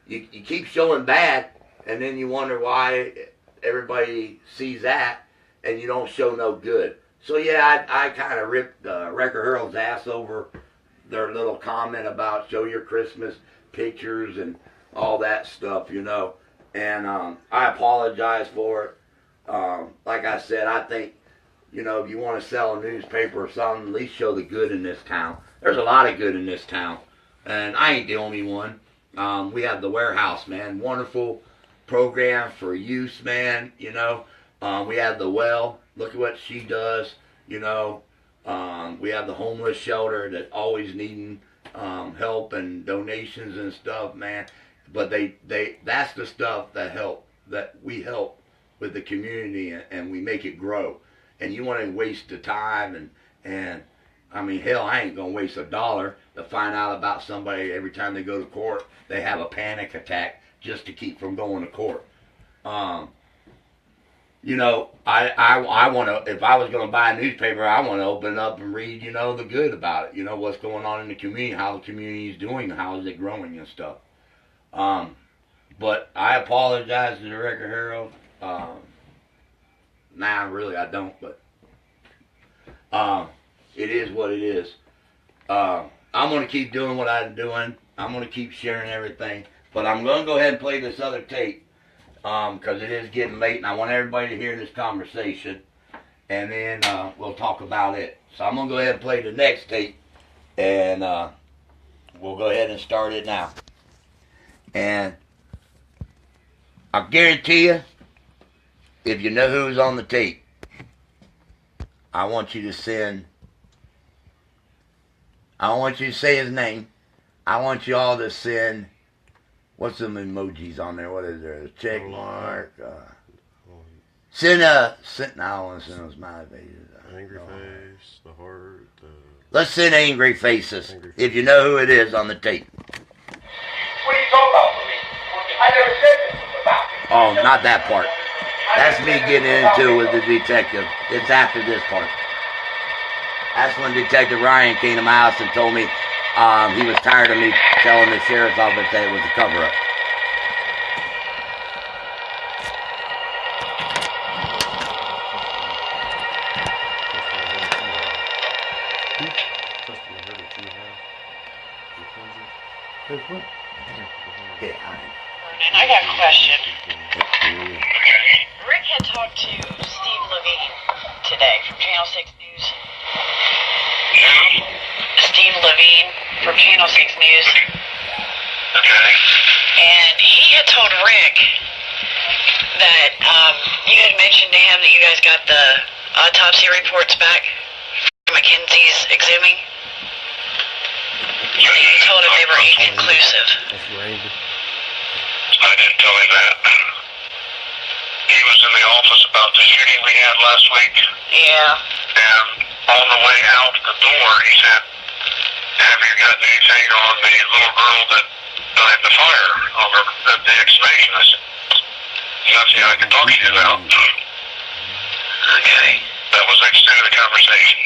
You keep showing bad, and then you wonder why everybody sees that, and you don't show no good. So yeah, I kind of ripped Wrecker Hurl's ass over their little comment about show your Christmas pictures and all that stuff, you know. And I apologize for it. Like I said, I think, you know, if you want to sell a newspaper or something, at least show the good in this town. There's a lot of good in this town, and I ain't the only one. We have the Warehouse, man. Wonderful program for use, man, you know. We have the Well. Look at what she does, you know. We have the homeless shelter that always needing help and donations and stuff, man. But that's the stuff that we help with the community, and we make it grow. And you want to waste the time, and I mean, hell, I ain't gonna waste $1 to find out about somebody every time they go to court. They have a panic attack just to keep from going to court. You know, I want to, if I was going to buy a newspaper, I want to open it up and read, you know, the good about it. You know, what's going on in the community, how the community is doing, how is it growing and stuff. But I apologize to the Record Herald. Nah, really, I don't, but it is what it is. I'm going to keep doing what I'm doing. I'm going to keep sharing everything. But I'm going to go ahead and play this other tape. Because it is getting late, and I want everybody to hear this conversation, and then we'll talk about it. So I'm going to go ahead and play the next tape, and we'll go ahead and start it now. And I guarantee you, if you know who's on the tape, I want you to send, I don't want you to say his name, I want you all to send, what's some emojis on there? What is there? A check mark. No, I don't want to send those smiley faces. Angry face, the heart. Let's send angry faces. If you know who it is on the tape. What are you talking about for me? I never said this about you. Oh, not that part. That's me getting into it with the detective. It's after this part. That's when Detective Ryan came to my house and told me he was tired of me telling the sheriff's office that it was a cover-up. I got a question. Rick had talked to Steve Levine today from Channel 6 News. Steve Levine from Channel 6 News. Okay. And he had told Rick that you had mentioned to him that you guys got the autopsy reports back from Mackenzie's exhuming. And you told him they were inconclusive. I didn't tell him that. He was in the office about the shooting we had last week. Yeah. And on the way out the door, he said, have you got anything on the little girl that died in the fire on the exhumation? I said, nothing I can talk to you about. Okay. That was the extent of the conversation.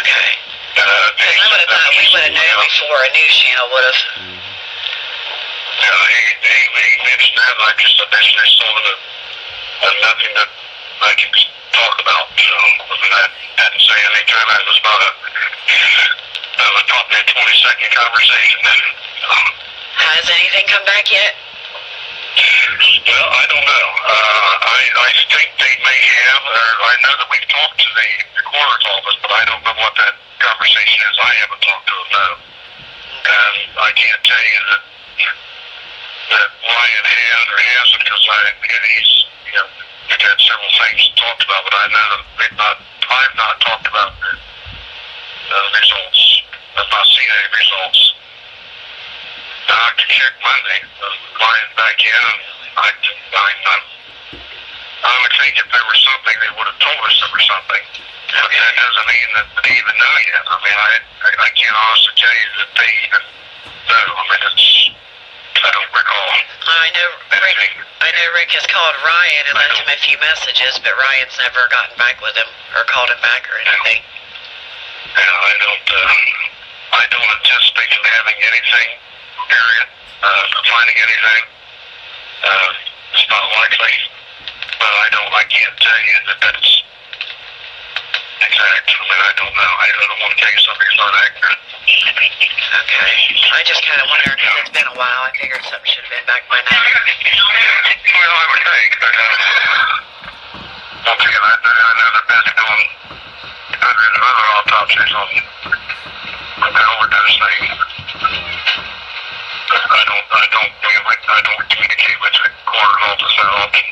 Okay. Because I would have thought we would have known before a news channel would have. Yeah, he mentioned that, and I just eventually told him that there's nothing that I can talk about. So, I mean, I hadn't said any time. It was about probably a 20-second conversation. Has anything come back yet? Well, I don't know. I think they may have, or I know that we've talked to the coroner's office, but I don't know what that conversation is. I haven't talked to them, no. And I can't tell you that Ryan has or hasn't, because he's, you know, we've had several things talked about, but I know that I've not talked about the results. I've not seen any results. Now, I can check Monday, Ryan's back in, and I would think if there was something, they would have told us there was something. But that doesn't mean that they even know yet. I mean, I can't honestly tell you that they even know. I mean, I don't recall. I know Rick has called Ryan and left him a few messages, but Ryan's never gotten back with him or called him back or anything. Yeah, I don't I don't anticipate them having anything, period, finding anything. It's not likely, but I can't tell you that that's exact. I mean, I don't know. I don't want to tell you something that's not accurate. Okay. I just kind of wondered, because it's been a while. I figured something should have been back by now. Well, I would think, but once again, I know they're busy doing hundreds of other autopsies on the overdose thing. I don't communicate with the coroner's office that often.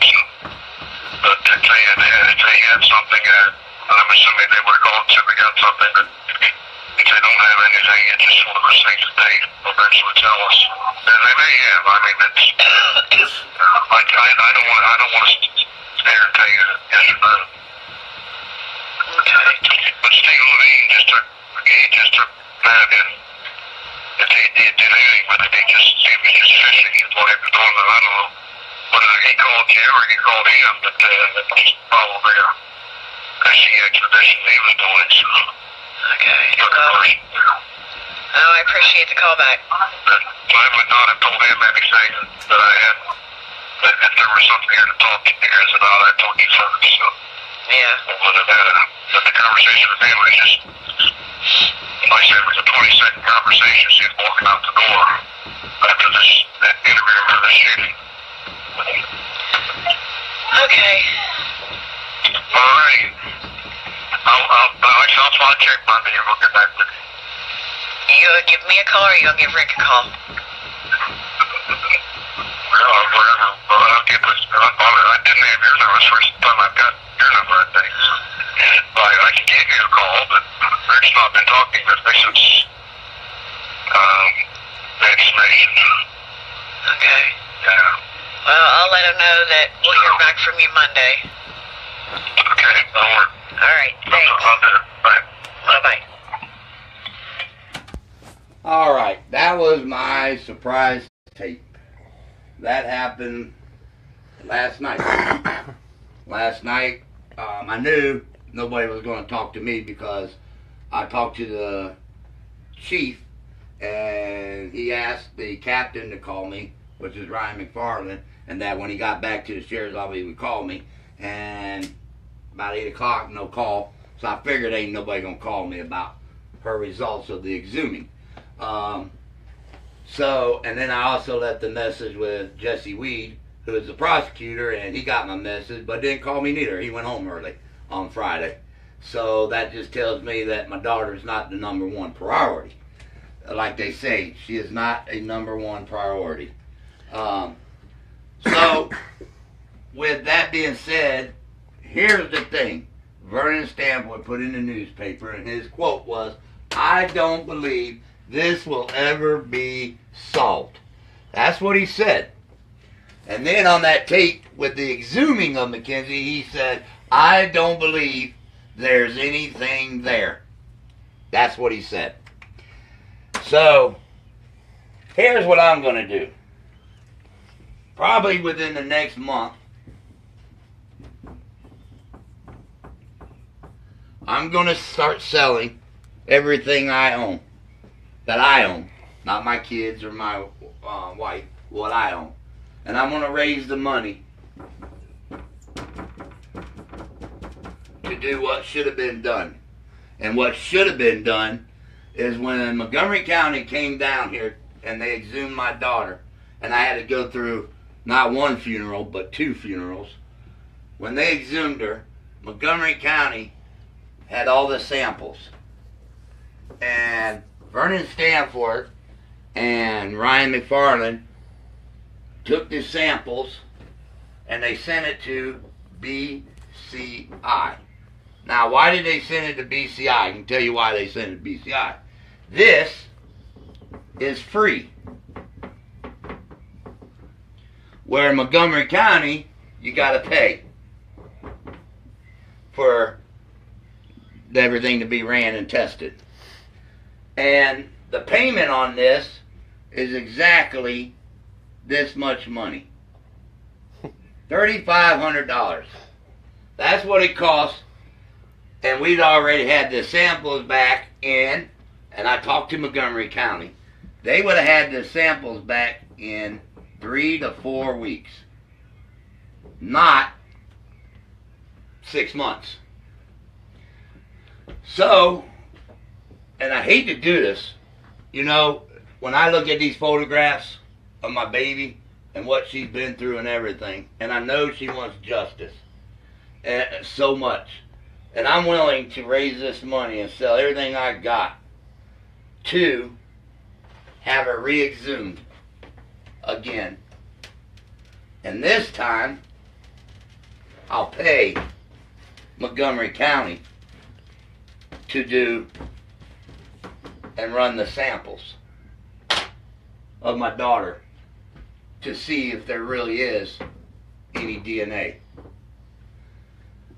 But if they had something, I'm assuming they would have called and said we got something, but if they don't have anything, it's just one of those things that they eventually tell us. And they may have. I mean, I don't want to stare and tell you yes or no. Okay. But Stephen Levine just took that and if he did anything with it, he was just fishing. He was like doing it. I don't know whether he called you or you called him, but that was probably a fishing expedition he was doing. So. Okay. Oh, I appreciate the call back. But I would not have told him anything that I had. But if there was something here to talk to you guys about, I told you first. So. Yeah. But the conversation with him was just, like I said, it was a 20-second conversation. She was walking out the door after that interview for the shooting. Okay. All right. I'll check Monday and we'll get back to you. You gonna give me a call or you gonna give Rick a call? I'll get this. I didn't have your number. It's the first time I've got your number, I think. I can give you a call, but Rick's not been talking with me since the explanation. Okay. Yeah. Well, I'll let him know that we'll hear back from you Monday. Okay, that'll work. All right, thanks. I'll do it. Bye. Bye-bye. All right, that was my surprise tape. That happened last night. Last night, I knew nobody was going to talk to me because I talked to the chief, and he asked the captain to call me, which is Ryan McFarland, and that when he got back to the sheriff's office, he would call me. And about 8 o'clock, no call. So I figured ain't nobody going to call me about her results of the exhuming. And then I also left a message with Jesse Weed, who is the prosecutor, and he got my message, but didn't call me neither. He went home early on Friday. So that just tells me that my daughter's not the number one priority. Like they say, she is not a number one priority. So, with that being said, here's the thing. Vernon Stanford put in the newspaper, and his quote was, "I don't believe this will ever be solved." That's what he said. And then on that tape with the exhuming of Mackenzie, he said, "I don't believe there's anything there." That's what he said. So, here's what I'm going to do. Probably within the next month, I'm going to start selling everything I own. That I own. Not my kids or my wife. What I own. And I'm going to raise the money to do what should have been done. And what should have been done is when Montgomery County came down here and they exhumed my daughter, and I had to go through not one funeral, but 2 funerals. When they exhumed her, Montgomery County had all the samples. And Vernon Stanford and Ryan McFarland took the samples and they sent it to BCI. Now, why did they send it to BCI? I can tell you why they sent it to BCI. This is free. Where in Montgomery County, you got to pay for everything to be ran and tested. And the payment on this is exactly this much money. $3,500. That's what it costs. And we'd already had the samples back in, and I talked to Montgomery County, they would have had the samples back in 3 to 4 weeks, not 6 months. So, and I hate to do this, you know, when I look at these photographs of my baby and what she's been through and everything, and I know she wants justice so much, and I'm willing to raise this money and sell everything I got to have her re-exhumed again. And this time, I'll pay Montgomery County to do and run the samples of my daughter to see if there really is any DNA.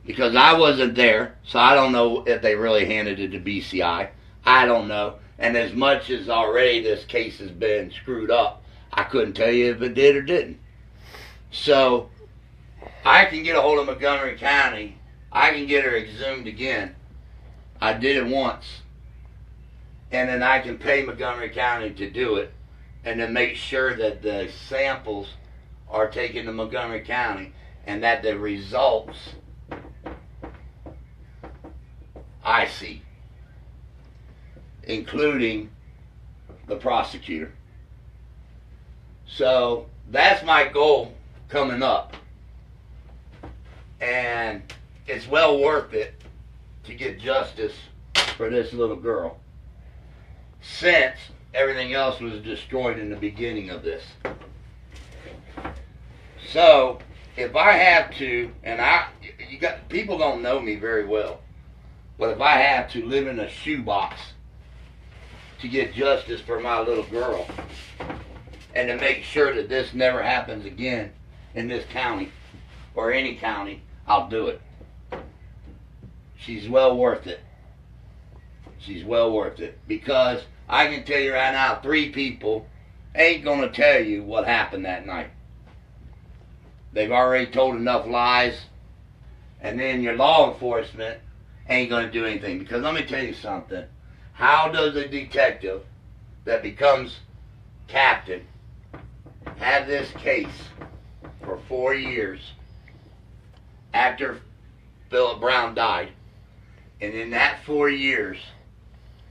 Because I wasn't there, so I don't know if they really handed it to BCI. I don't know. And as much as already this case has been screwed up, I couldn't tell you if it did or didn't. So, I can get a hold of Montgomery County. I can get her exhumed again. I did it once. And then I can pay Montgomery County to do it. And to make sure that the samples are taken to Montgomery County. And that the results I see, including the prosecutor. So that's my goal coming up, and it's well worth it to get justice for this little girl, since everything else was destroyed in the beginning of this. So if I have to, and people don't know me very well, but if I have to live in a shoebox to get justice for my little girl, and to make sure that this never happens again in this county, or any county, I'll do it. She's well worth it. She's well worth it. Because I can tell you right now, 3 people ain't going to tell you what happened that night. They've already told enough lies, and then your law enforcement ain't going to do anything. Because let me tell you something. How does a detective that becomes captain have this case for 4 years after Philip Brown died, and in that 4 years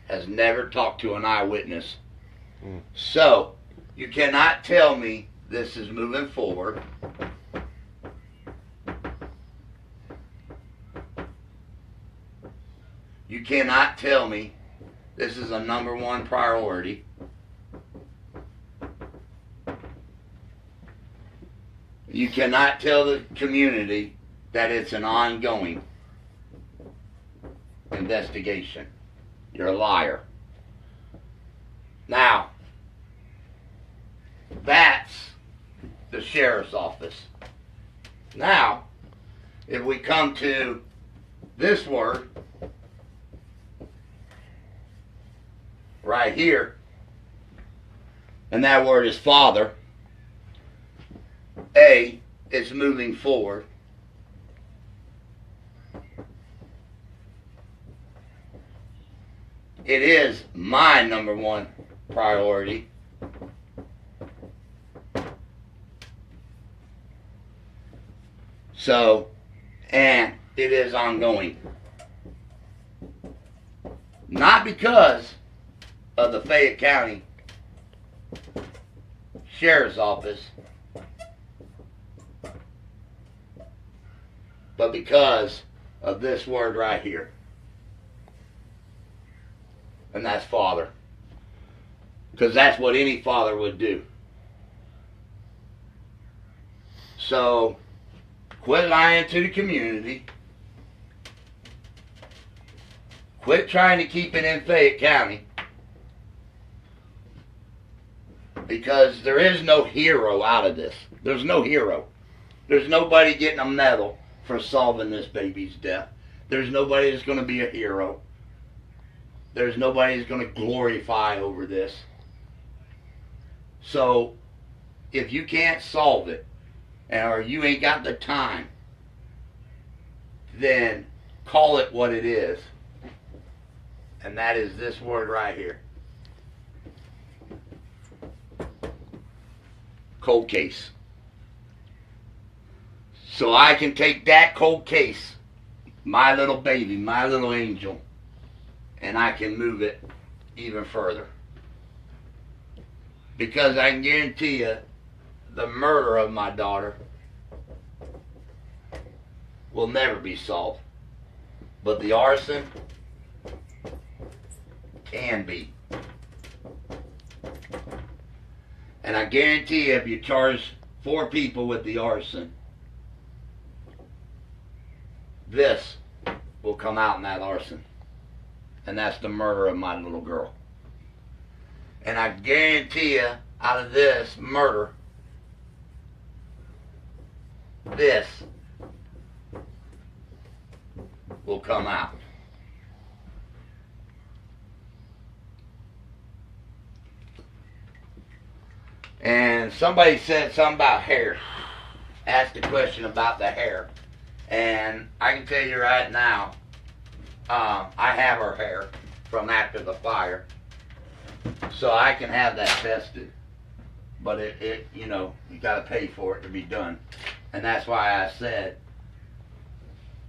has never talked to an eyewitness? So, you cannot tell me this is moving forward. You cannot tell me this is a #1 priority. You cannot tell the community that it's an ongoing investigation. You're a liar. Now, that's the sheriff's office. Now, if we come to this word right here, and that word is Father. A is moving forward. It is my #1 priority. So, and it is ongoing. Not because of the Fayette County Sheriff's Office, but because of this word right here. And that's Father. Because that's what any father would do. So, quit lying to the community. Quit trying to keep it in Fayette County. Because there is no hero out of this. There's no hero. There's nobody getting a medal for solving this baby's death. There's nobody that's going to be a hero. There's nobody that's going to glorify over this. So, if you can't solve it, or you ain't got the time, then call it what it is. And that is this word right here. Cold case. So I can take that cold case, my little baby, my little angel, and I can move it even further. Because I can guarantee you, the murder of my daughter will never be solved. But the arson can be. And I guarantee you, if you charge 4 people with the arson, this will come out in that arson. And that's the murder of my little girl. And I guarantee you, out of this murder, this will come out. And somebody said something about hair. Asked a question about the hair. And I can tell you right now, I have her hair from after the fire. So I can have that tested. But it you know, you got to pay for it to be done. And that's why I said,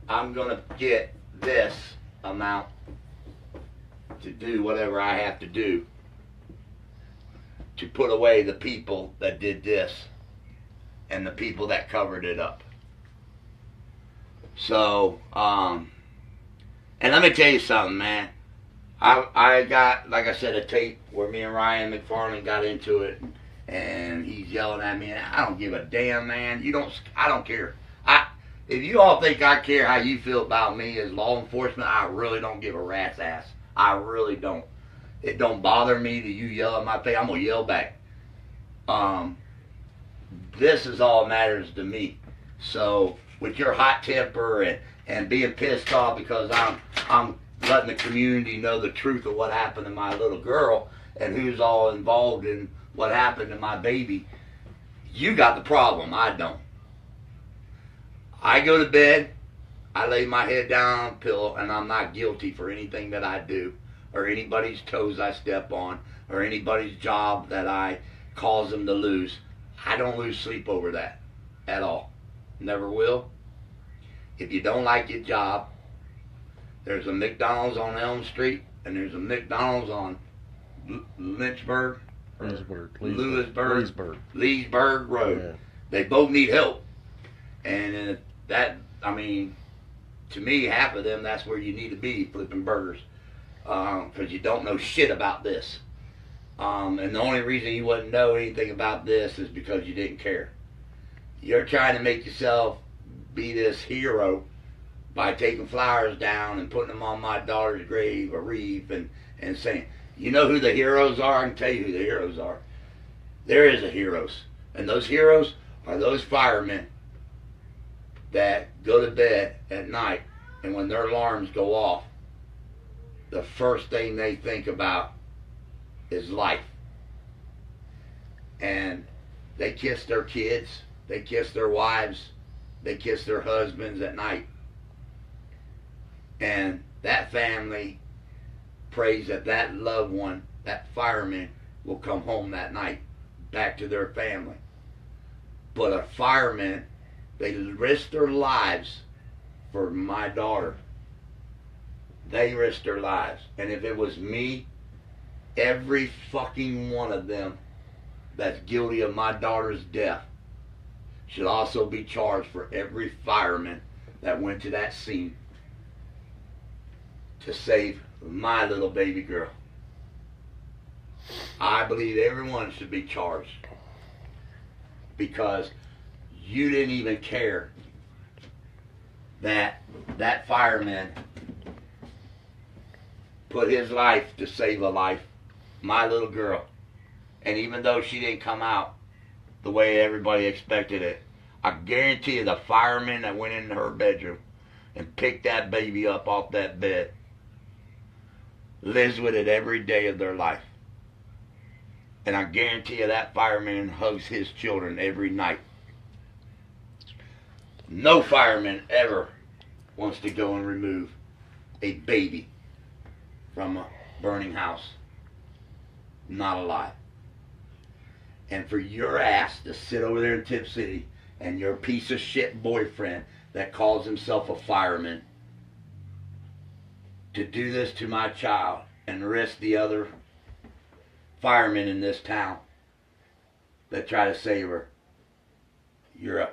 I'm going to get this amount to do whatever I have to do to put away the people that did this and the people that covered it up. So, and let me tell you something, man. I got, like I said, a tape where me and Ryan McFarland got into it, and he's yelling at me, and I don't give a damn, man. I don't care. If you all think I care how you feel about me as law enforcement, I really don't give a rat's ass. I really don't. It don't bother me that you yell at my face. I'm going to yell back. This is all that matters to me. So, with your hot temper and being pissed off because I'm letting the community know the truth of what happened to my little girl and who's all involved in what happened to my baby, you got the problem. I don't. I go to bed, I lay my head down on a pillow, and I'm not guilty for anything that I do, or anybody's toes I step on, or anybody's job that I cause them to lose. I don't lose sleep over that at all. Never will. If you don't like your job, there's a McDonald's on Elm Street, and there's a McDonald's on Leesburg Road. Yeah. They both need help. And that, I mean, to me, half of them, that's where you need to be, flipping burgers. Because you don't know shit about this. And the only reason you wouldn't know anything about this is because you didn't care. You're trying to make yourself be this hero by taking flowers down and putting them on my daughter's grave, a wreath, and saying, you know who the heroes are? I can tell you who the heroes are. There is a heroes. And those heroes are those firemen that go to bed at night, and when their alarms go off, the first thing they think about is life. And they kiss their kids, they kiss their wives, they kiss their husbands at night. And that family prays that that loved one, that fireman, will come home that night, back to their family. But a fireman, they risk their lives for my daughter. They risk their lives. And if it was me, every fucking one of them that's guilty of my daughter's death should also be charged for every fireman that went to that scene to save my little baby girl. I believe everyone should be charged because you didn't even care that that fireman put his life to save a life, my little girl. And even though she didn't come out the way everybody expected it, I guarantee you the fireman that went into her bedroom and picked that baby up off that bed lives with it every day of their life. And I guarantee you that fireman hugs his children every night. No fireman ever wants to go and remove a baby from a burning house. Not alive. And for your ass to sit over there in Tip City and your piece of shit boyfriend that calls himself a fireman to do this to my child and risk the other firemen in this town that try to save her, you're a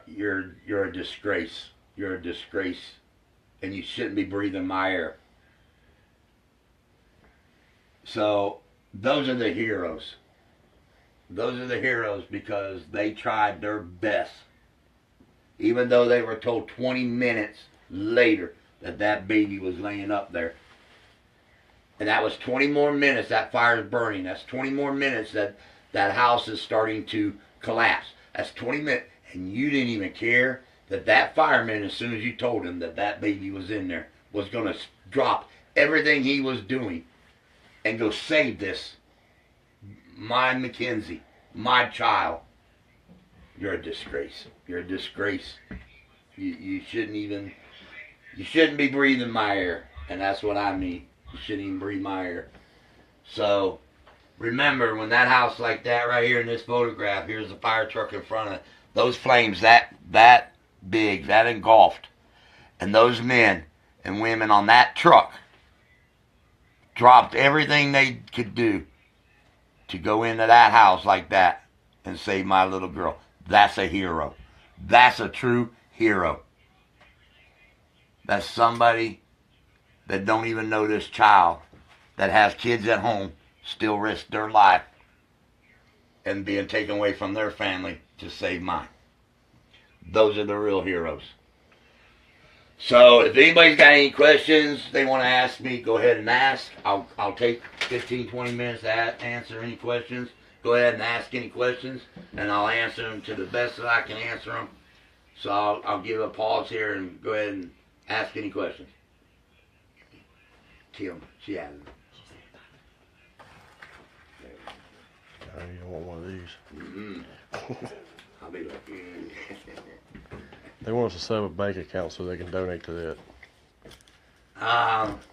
disgrace. You're a disgrace, and you shouldn't be breathing my air. So those are the heroes. Those are the heroes because they tried their best, even though they were told 20 minutes later that that baby was laying up there. And that was 20 more minutes that fire is burning. That's 20 more minutes that that house is starting to collapse. That's 20 minutes. And you didn't even care that that fireman, as soon as you told him that that baby was in there, was going to drop everything he was doing and go save this. My Mackenzie, my child. You're a disgrace. You're a disgrace. You shouldn't be breathing my air. And that's what I mean. You shouldn't even breathe my air. So, remember, when that house like that right here in this photograph, here's the fire truck in front of it, those flames that big, that engulfed, and those men and women on that truck dropped everything they could do to go into that house like that and save my little girl. That's a hero. That's a true hero. That's somebody that don't even know this child, that has kids at home, still risk their life and being taken away from their family to save mine. Those are the real heroes. So if anybody's got any questions they want to ask me, go ahead and ask. I'll take 15, 20 minutes to answer any questions. Go ahead and ask any questions, and I'll answer them to the best that I can answer them. So I'll give a pause here and go ahead and ask any questions. Kim, she has it. You don't want one of these. Mm-hmm. I'll be like, They want us to set up a bank account so they can donate to that.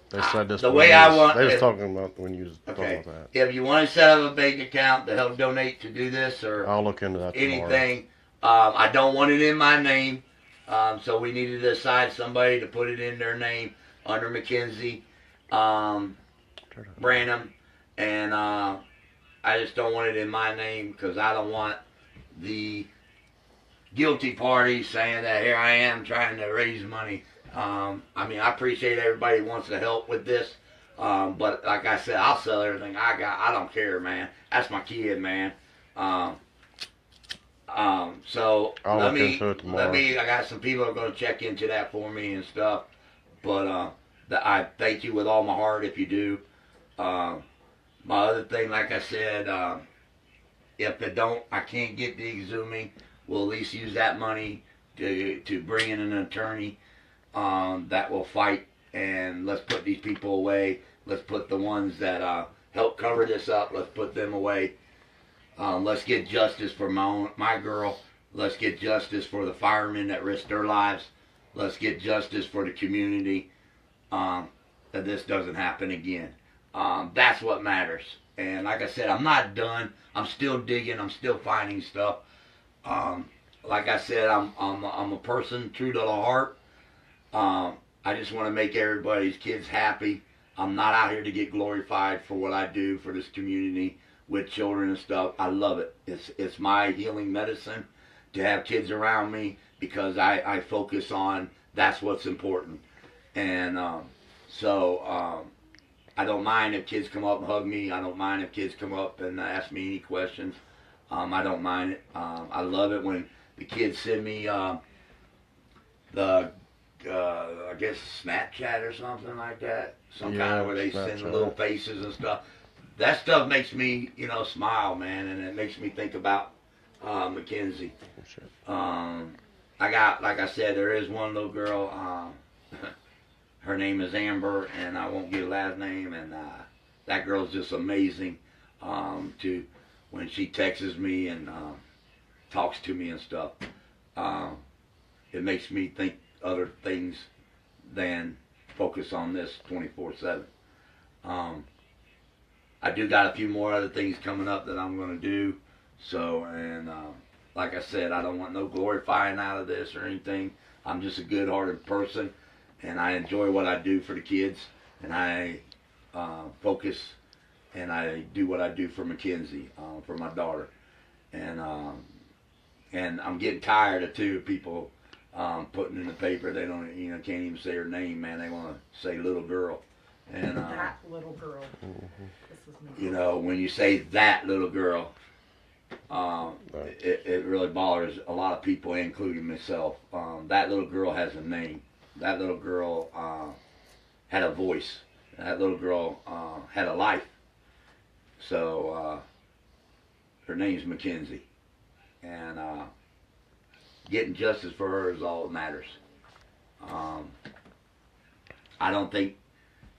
They said this. The way I want. They was talking about when you was talking about that. If you want to set up a bank account to help donate to do this or I'll look into that tomorrow. anything, I don't want it in my name. So we need to decide somebody to put it in their name under Mackenzie Branham, and I just don't want it in my name because I don't want the guilty party saying that here I am trying to raise money. I mean, I appreciate everybody who wants to help with this, but like I said, I'll sell everything I got. I don't care, man. That's my kid, man. So I'll look into it tomorrow. I got some people who are going to check into that for me and stuff, but I thank you with all my heart if you do. My other thing, like I said, if I can't get the exhuming, we'll at least use that money to bring in an attorney that will fight, and let's put these people away. Let's put the ones that help cover this up, let's put them away. Let's get justice for my girl. Let's get justice for the firemen that risked their lives. Let's get justice for the community, that this doesn't happen again. That's what matters. And like I said, I'm not done. I'm still digging. I'm still finding stuff. Like I said, I'm a person true to the heart. I just want to make everybody's kids happy. I'm not out here to get glorified for what I do for this community with children and stuff. I love it. It's my healing medicine to have kids around me because I focus on that's what's important. And so I don't mind if kids come up and hug me. I don't mind if kids come up and ask me any questions. I don't mind it. I love it when the kids send me I guess Snapchat or something like that. Some kind of where they Snapchat. send little faces and stuff. That stuff makes me, smile, man, and it makes me think about Mackenzie. I got, like I said, there is one little girl. Her name is Amber, and I won't give her last name. And that girl's just amazing. To when she texts me and talks to me and stuff, it makes me think other things than focus on this 24/7. I do got a few more other things coming up that I'm going to do. So, and like I said, I don't want no glorifying out of this or anything. I'm just a good-hearted person, and I enjoy what I do for the kids, and I focus, and I do what I do for Mackenzie, for my daughter, and I'm getting tired of people putting in the paper. They don't, can't even say her name, man. They want to say little girl, and that little girl. This is me. when you say that little girl, it really bothers a lot of people, including myself. That little girl has a name. That little girl had a voice. That little girl had a life. So her name's Mackenzie, and getting justice for her is all that matters. I don't think,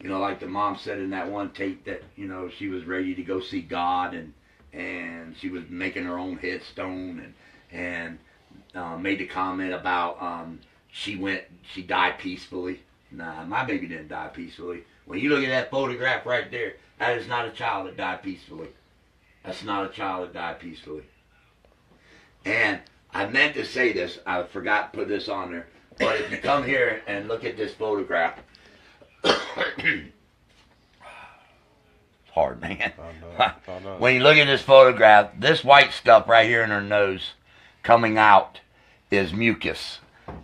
like the mom said in that one tape that she was ready to go see God, and she was making her own headstone, and made the comment about she died peacefully. Nah, my baby didn't die peacefully. When you look at that photograph right there, that is not a child that died peacefully. That's not a child that died peacefully. And I meant to say this, I forgot to put this on there, but if you come here and look at this photograph, hard, man. I know. When you look at this photograph, this white stuff right here in her nose coming out is mucus.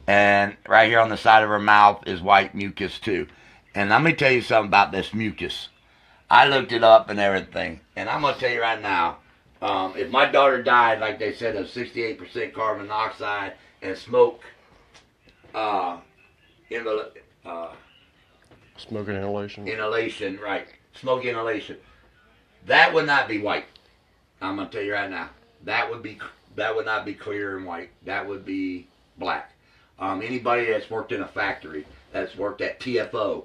And right here on the side of her mouth is white mucus too. And let me tell you something about this mucus. I looked it up and everything. And I'm going to tell you right now, if my daughter died, like they said, of 68% carbon monoxide and smoke, Smoke inhalation. Inhalation, right. Smoke inhalation. That would not be white. I'm going to tell you right now. That would not be clear and white. That would be black. Anybody that's worked in a factory, that's worked at TFO,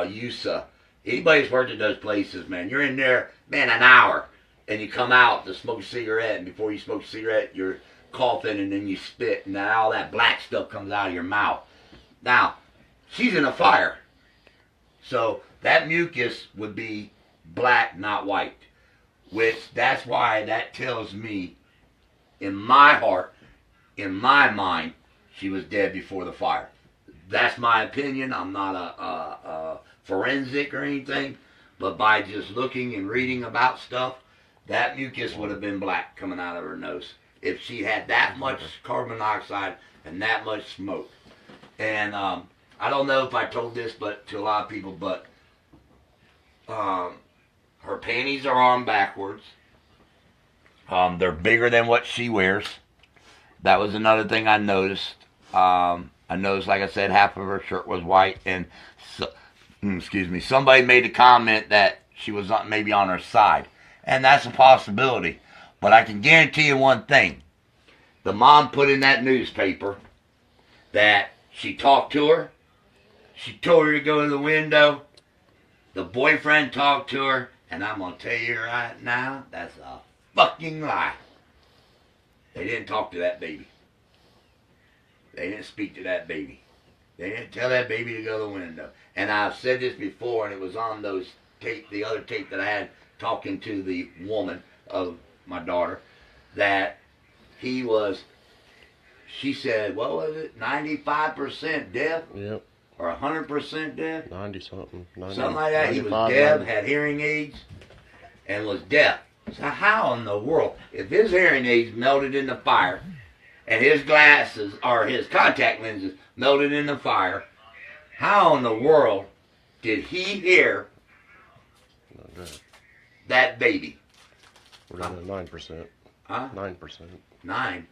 USA, anybody that's worked at those places, man, you're in there, man, an hour, and you come out to smoke a cigarette, and before you smoke a cigarette, you're coughing, and then you spit, and then all that black stuff comes out of your mouth. Now, she's in a fire. So that mucus would be black, not white. Which, that's why that tells me, in my heart, in my mind, she was dead before the fire. That's my opinion. I'm not a forensic or anything. But by just looking and reading about stuff, that mucus would have been black coming out of her nose. If she had that much carbon monoxide and that much smoke. And I don't know if I told this to a lot of people, but her panties are on backwards. They're bigger than what she wears. That was another thing I noticed. I noticed, like I said, half of her shirt was white, and somebody made a comment that she was maybe on her side, and that's a possibility. But I can guarantee you one thing: the mom put in that newspaper that she talked to her. She told her to go to the window. The boyfriend talked to her, and I'm gonna tell you right now, that's a fucking lie. They didn't talk to that baby. They didn't speak to that baby. They didn't tell that baby to go to the window. And I've said this before, and it was on those tape, the other tape that I had talking to the woman of my daughter, that he was, she said, what was it, 95% deaf? Yep. Or 100% deaf? 90-something. Something like that. He was deaf, had hearing aids, and was deaf. So how in the world, if his hearing aids melted in the fire, and his glasses, or his contact lenses, melted in the fire, how in the world did he hear that baby? We're down to 9%. Huh? 9%. 9?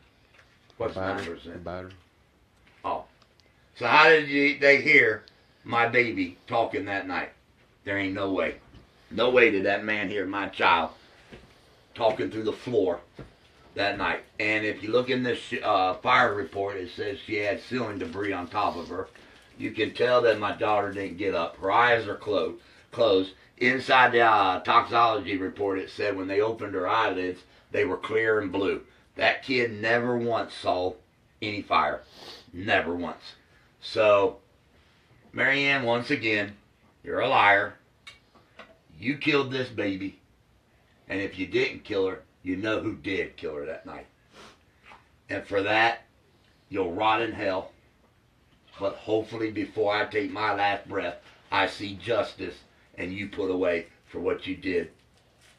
What's 9%? Battery. Oh. So how did they hear my baby talking that night? There ain't no way. No way did that man hear my child talking through the floor that night. And if you look in this fire report, it says she had ceiling debris on top of her. You can tell that my daughter didn't get up. Her eyes are closed. Inside the toxicology report, it said when they opened her eyelids, they were clear and blue. That kid never once saw any fire. Never once. So, Marianne, once again, you're a liar. you killed this baby, and if you didn't kill her, you know who did kill her that night. And for that, you'll rot in hell. But hopefully before I take my last breath, I see justice and you put away for what you did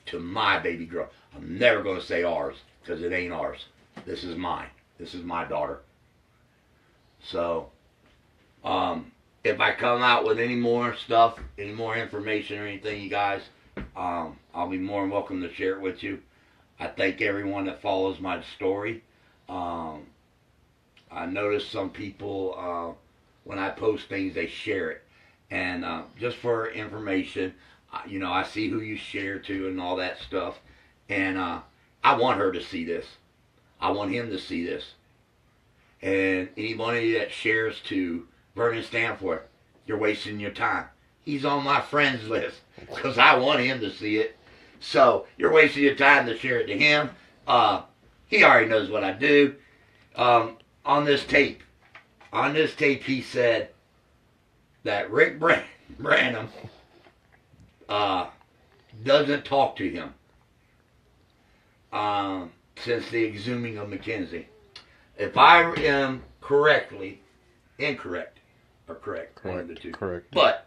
to my baby girl. I'm never going to say ours, because it ain't ours. This is mine. This is my daughter. So, if I come out with any more stuff, any more information or anything, you guys, I'll be more than welcome to share it with you. I thank everyone that follows my story. I notice some people, when I post things, they share it. And just for information, you know, I see who you share to and all that stuff. And I want her to see this. I want him to see this. And anybody that shares to Vernon Stanford, you're wasting your time. He's on my friends list because I want him to see it. So you're wasting your time to share it to him. He already knows what I do. On this tape, he said that Rick Branham doesn't talk to him since the exhuming of Mackenzie. If I am incorrect, or correct, one of the two. Correct. But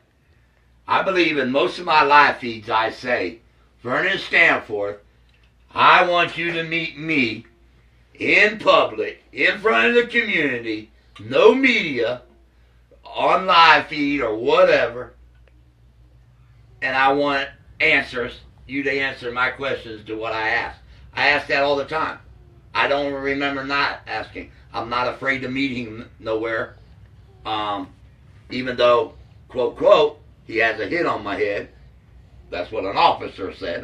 I believe in most of my live feeds I say, Vernon Stanford, I want you to meet me in public, in front of the community, no media, on live feed or whatever, and I want you to answer my questions to what I ask. I ask that all the time. I don't remember not asking. I'm not afraid to meet him nowhere, even though, quote, quote, he has a hit on my head. That's what an officer said,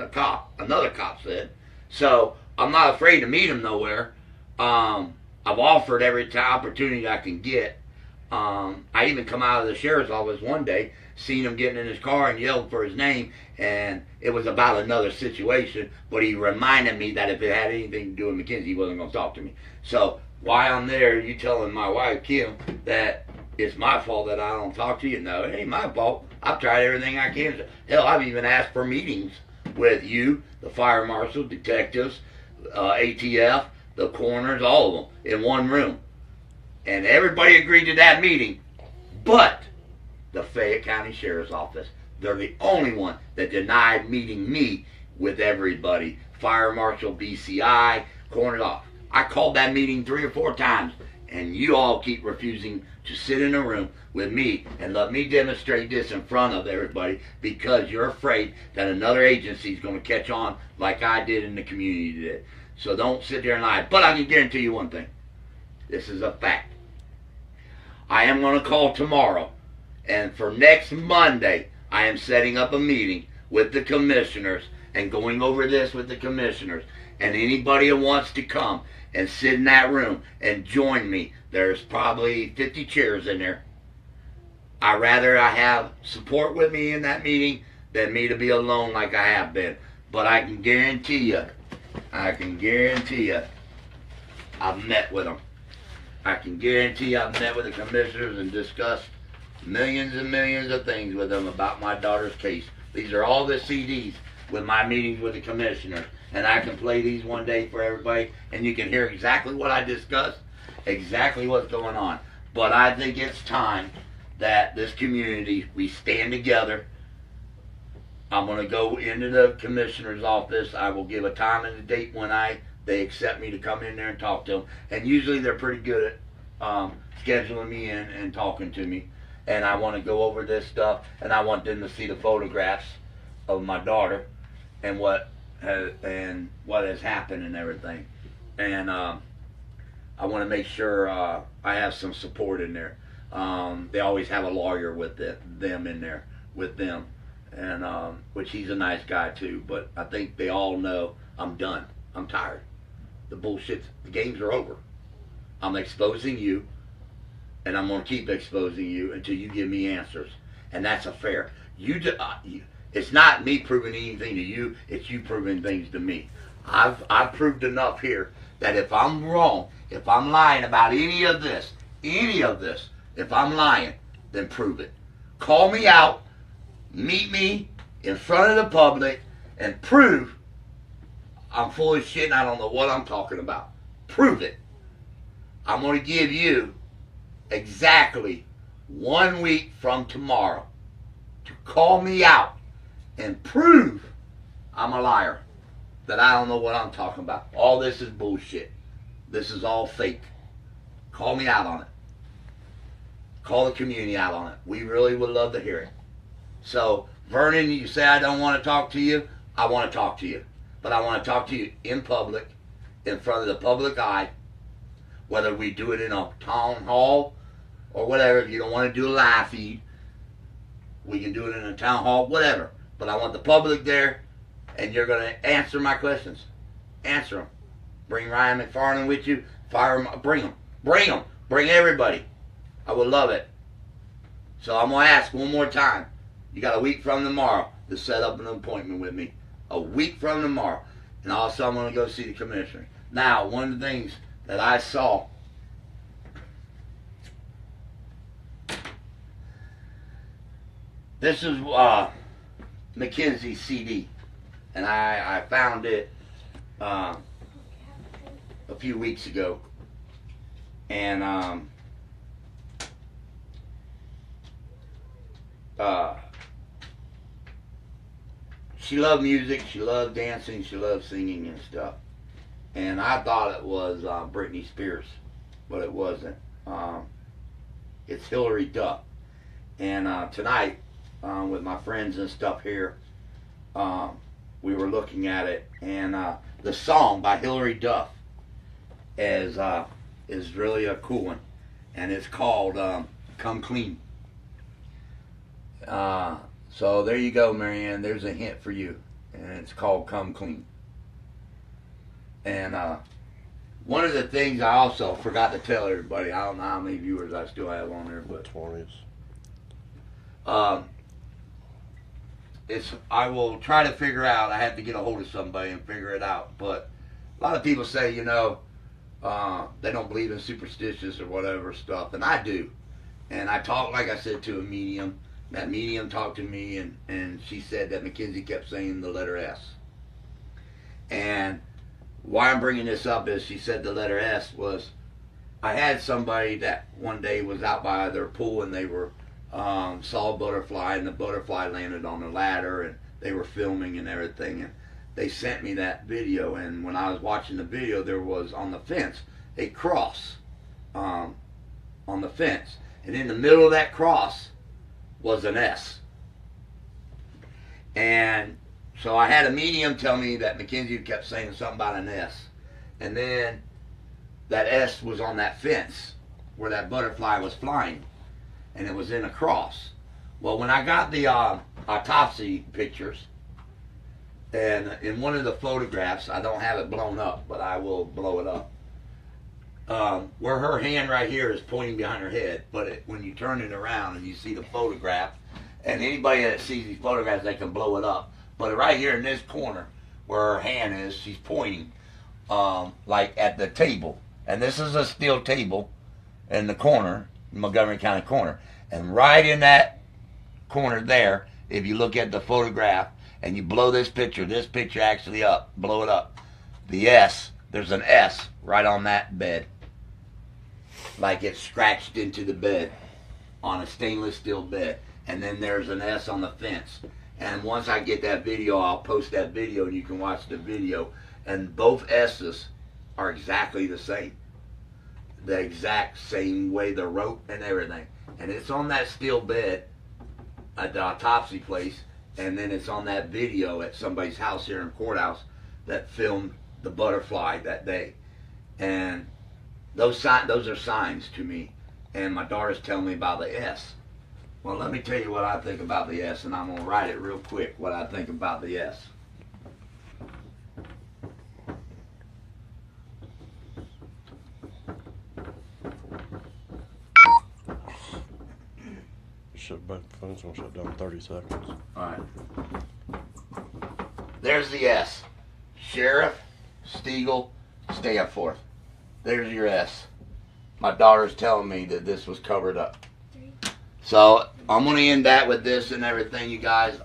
another cop said. So I'm not afraid to meet him nowhere. I've offered every opportunity I can get. I even come out of the sheriff's office one day, seen him getting in his car and yelled for his name, and it was about another situation, but he reminded me that if it had anything to do with Mackenzie, he wasn't going to talk to me. So while I'm there, you telling my wife, Kim, that it's my fault that I don't talk to you? No, it ain't my fault. I've tried everything I can. Hell, I've even asked for meetings with you, the fire marshal, detectives, ATF, the coroners, all of them, in one room. And everybody agreed to that meeting, but the Fayette County Sheriff's Office, they're the only one that denied meeting me with everybody. Fire Marshal, BCI, coroners off. I called that meeting 3 or 4 times, and you all keep refusing to sit in a room with me and let me demonstrate this in front of everybody because you're afraid that another agency is going to catch on like I did and the community did. So don't sit there and lie. But I can guarantee you one thing. This is a fact. I am going to call tomorrow, and for next Monday, I am setting up a meeting with the commissioners and going over this with the commissioners. And anybody who wants to come and sit in that room and join me, there's probably 50 chairs in there. I'd rather I have support with me in that meeting than me to be alone like I have been. But I can guarantee you, I've met with them. I can guarantee I've met with the commissioners and discussed millions and millions of things with them about my daughter's case. These are all the CDs with my meetings with the commissioners. And I can play these one day for everybody, and you can hear exactly what I discussed, exactly what's going on. But I think it's time that this community, we stand together. I'm going to go into the commissioner's office. I will give a time and a date when they accept me to come in there and talk to them. And usually they're pretty good at scheduling me in and talking to me. And I want to go over this stuff, and I want them to see the photographs of my daughter and what has happened and everything. And I want to make sure I have some support in there. They always have a lawyer with them in there with them, and which he's a nice guy too. But I think they all know I'm done. I'm tired. The games are over. I'm exposing you, and I'm going to keep exposing you until you give me answers. And that's a fair. It's not me proving anything to you. It's you proving things to me. I've proved enough here that if I'm wrong, if I'm lying about any of this, if I'm lying, then prove it. Call me out. Meet me in front of the public and prove I'm full of shit and I don't know what I'm talking about. Prove it. I'm going to give you exactly 1 week from tomorrow to call me out and prove I'm a liar, that I don't know what I'm talking about. All this is bullshit. This is all fake. Call me out on it. Call the community out on it. We really would love to hear it. So, Vernon, you say I don't want to talk to you. I want to talk to you. But I want to talk to you in public, in front of the public eye, whether we do it in a town hall or whatever. If you don't want to do a live feed, we can do it in a town hall, whatever. But I want the public there, and you're going to answer my questions. Answer them. Bring Ryan McFarland with you. Fire him. Bring them. Bring them. Bring everybody. I would love it. So I'm going to ask one more time. You got a week from tomorrow to set up an appointment with me. A week from tomorrow. And also I'm going to go see the commissioner. Now, one of the things that I saw, this is Mackenzie's CD. And I found it a few weeks ago. And she loved music, she loved dancing, she loved singing and stuff. And I thought it was Britney Spears, but it wasn't. It's Hillary Duff. And tonight, with my friends and stuff here, we were looking at it, and the song by Hillary Duff is really a cool one, and it's called Come Clean. So there you go, Marianne. There's a hint for you, and it's called Come Clean. And one of the things I also forgot to tell everybody, I don't know how many viewers I still have on there, but 20s. I will try to figure out. I have to get a hold of somebody and figure it out. But a lot of people say, you know, they don't believe in superstitious or whatever stuff, and I do. And I talked, like I said, to a medium. That medium talked to me, and she said that Mackenzie kept saying the letter S. And why I'm bringing this up is she said the letter S was, I had somebody that one day was out by their pool, and they were saw a butterfly, and the butterfly landed on the ladder, and they were filming and everything, and they sent me that video. And when I was watching the video, there was on the fence a cross on the fence, and in the middle of that cross was an S. And so I had a medium tell me that Mackenzie kept saying something about an S, and then that S was on that fence where that butterfly was flying, and it was in a cross. Well, when I got the autopsy pictures, and in one of the photographs, I don't have it blown up, but I will blow it up, where her hand right here is pointing behind her head, but when you turn it around and you see the photograph, and anybody that sees these photographs, they can blow it up, but right here in this corner where her hand is, she's pointing like at the table, and this is a steel table in the corner, Montgomery County corner, and right in that corner there, if you look at the photograph and you blow this picture actually up, blow it up, the S, there's an S right on that bed, like it's scratched into the bed on a stainless steel bed, and then there's an S on the fence. And once I get that video, I'll post that video and you can watch the video, and both S's are exactly the same, the exact same way they're wrote and everything. And it's on that steel bed at the autopsy place, and then it's on that video at somebody's house here in courthouse that filmed the butterfly that day. And those are signs to me. And my daughter's telling me about the S. Well, let me tell you what I think about the S, and I'm going to write it real quick, what I think about the S. Shut back. The phone's gonna shut down in 30 seconds. Alright. There's the S. Sheriff Stiegel Stanforth. There's your S. My daughter's telling me that this was covered up. So I'm going to end that with this and everything, you guys.